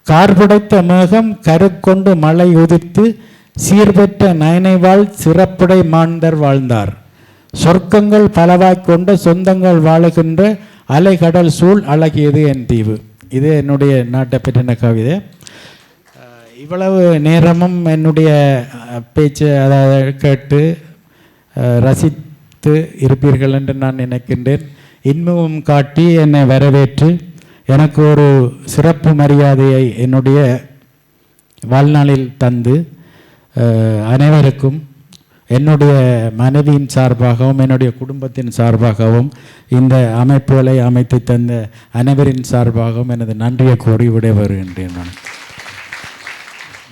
[SPEAKER 8] கார்புடைத்த மேகம் கருக்கொண்டு மழை உதித்து சீர்பெற்ற நயனைவாழ் சிறப்புடை மாந்தர் வாழ்ந்தார். சொர்க்கங்கள் பலவாய்க் கொண்ட சொந்தங்கள் வாழுகின்ற அலைகடல் சூழ் அழகியது என் தீவு. இது என்னுடைய நாட்டை பற்றின கவிதை. இவ்வளவு நேரமும் என்னுடைய பேச்சு அதாவது கேட்டு ரசித்து இருப்பீர்கள் என்று நான் நினைக்கின்றேன். இன்பமும் காட்டி என்னை வரவேற்று எனக்கு ஒரு சிறப்பு மரியாதையை என்னுடைய வாழ்நாளில் தந்து அனைவருக்கும் என்னுடைய மனைவியின் சார்பாகவும் என்னுடைய குடும்பத்தின் சார்பாகவும் இந்த அமைப்புகளை அமைத்து தந்த அனைவரின் சார்பாகவும் எனது நன்றியை கோரி விடைபெறுகின்றேன். நான்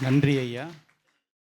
[SPEAKER 8] நன்றி ஐயா.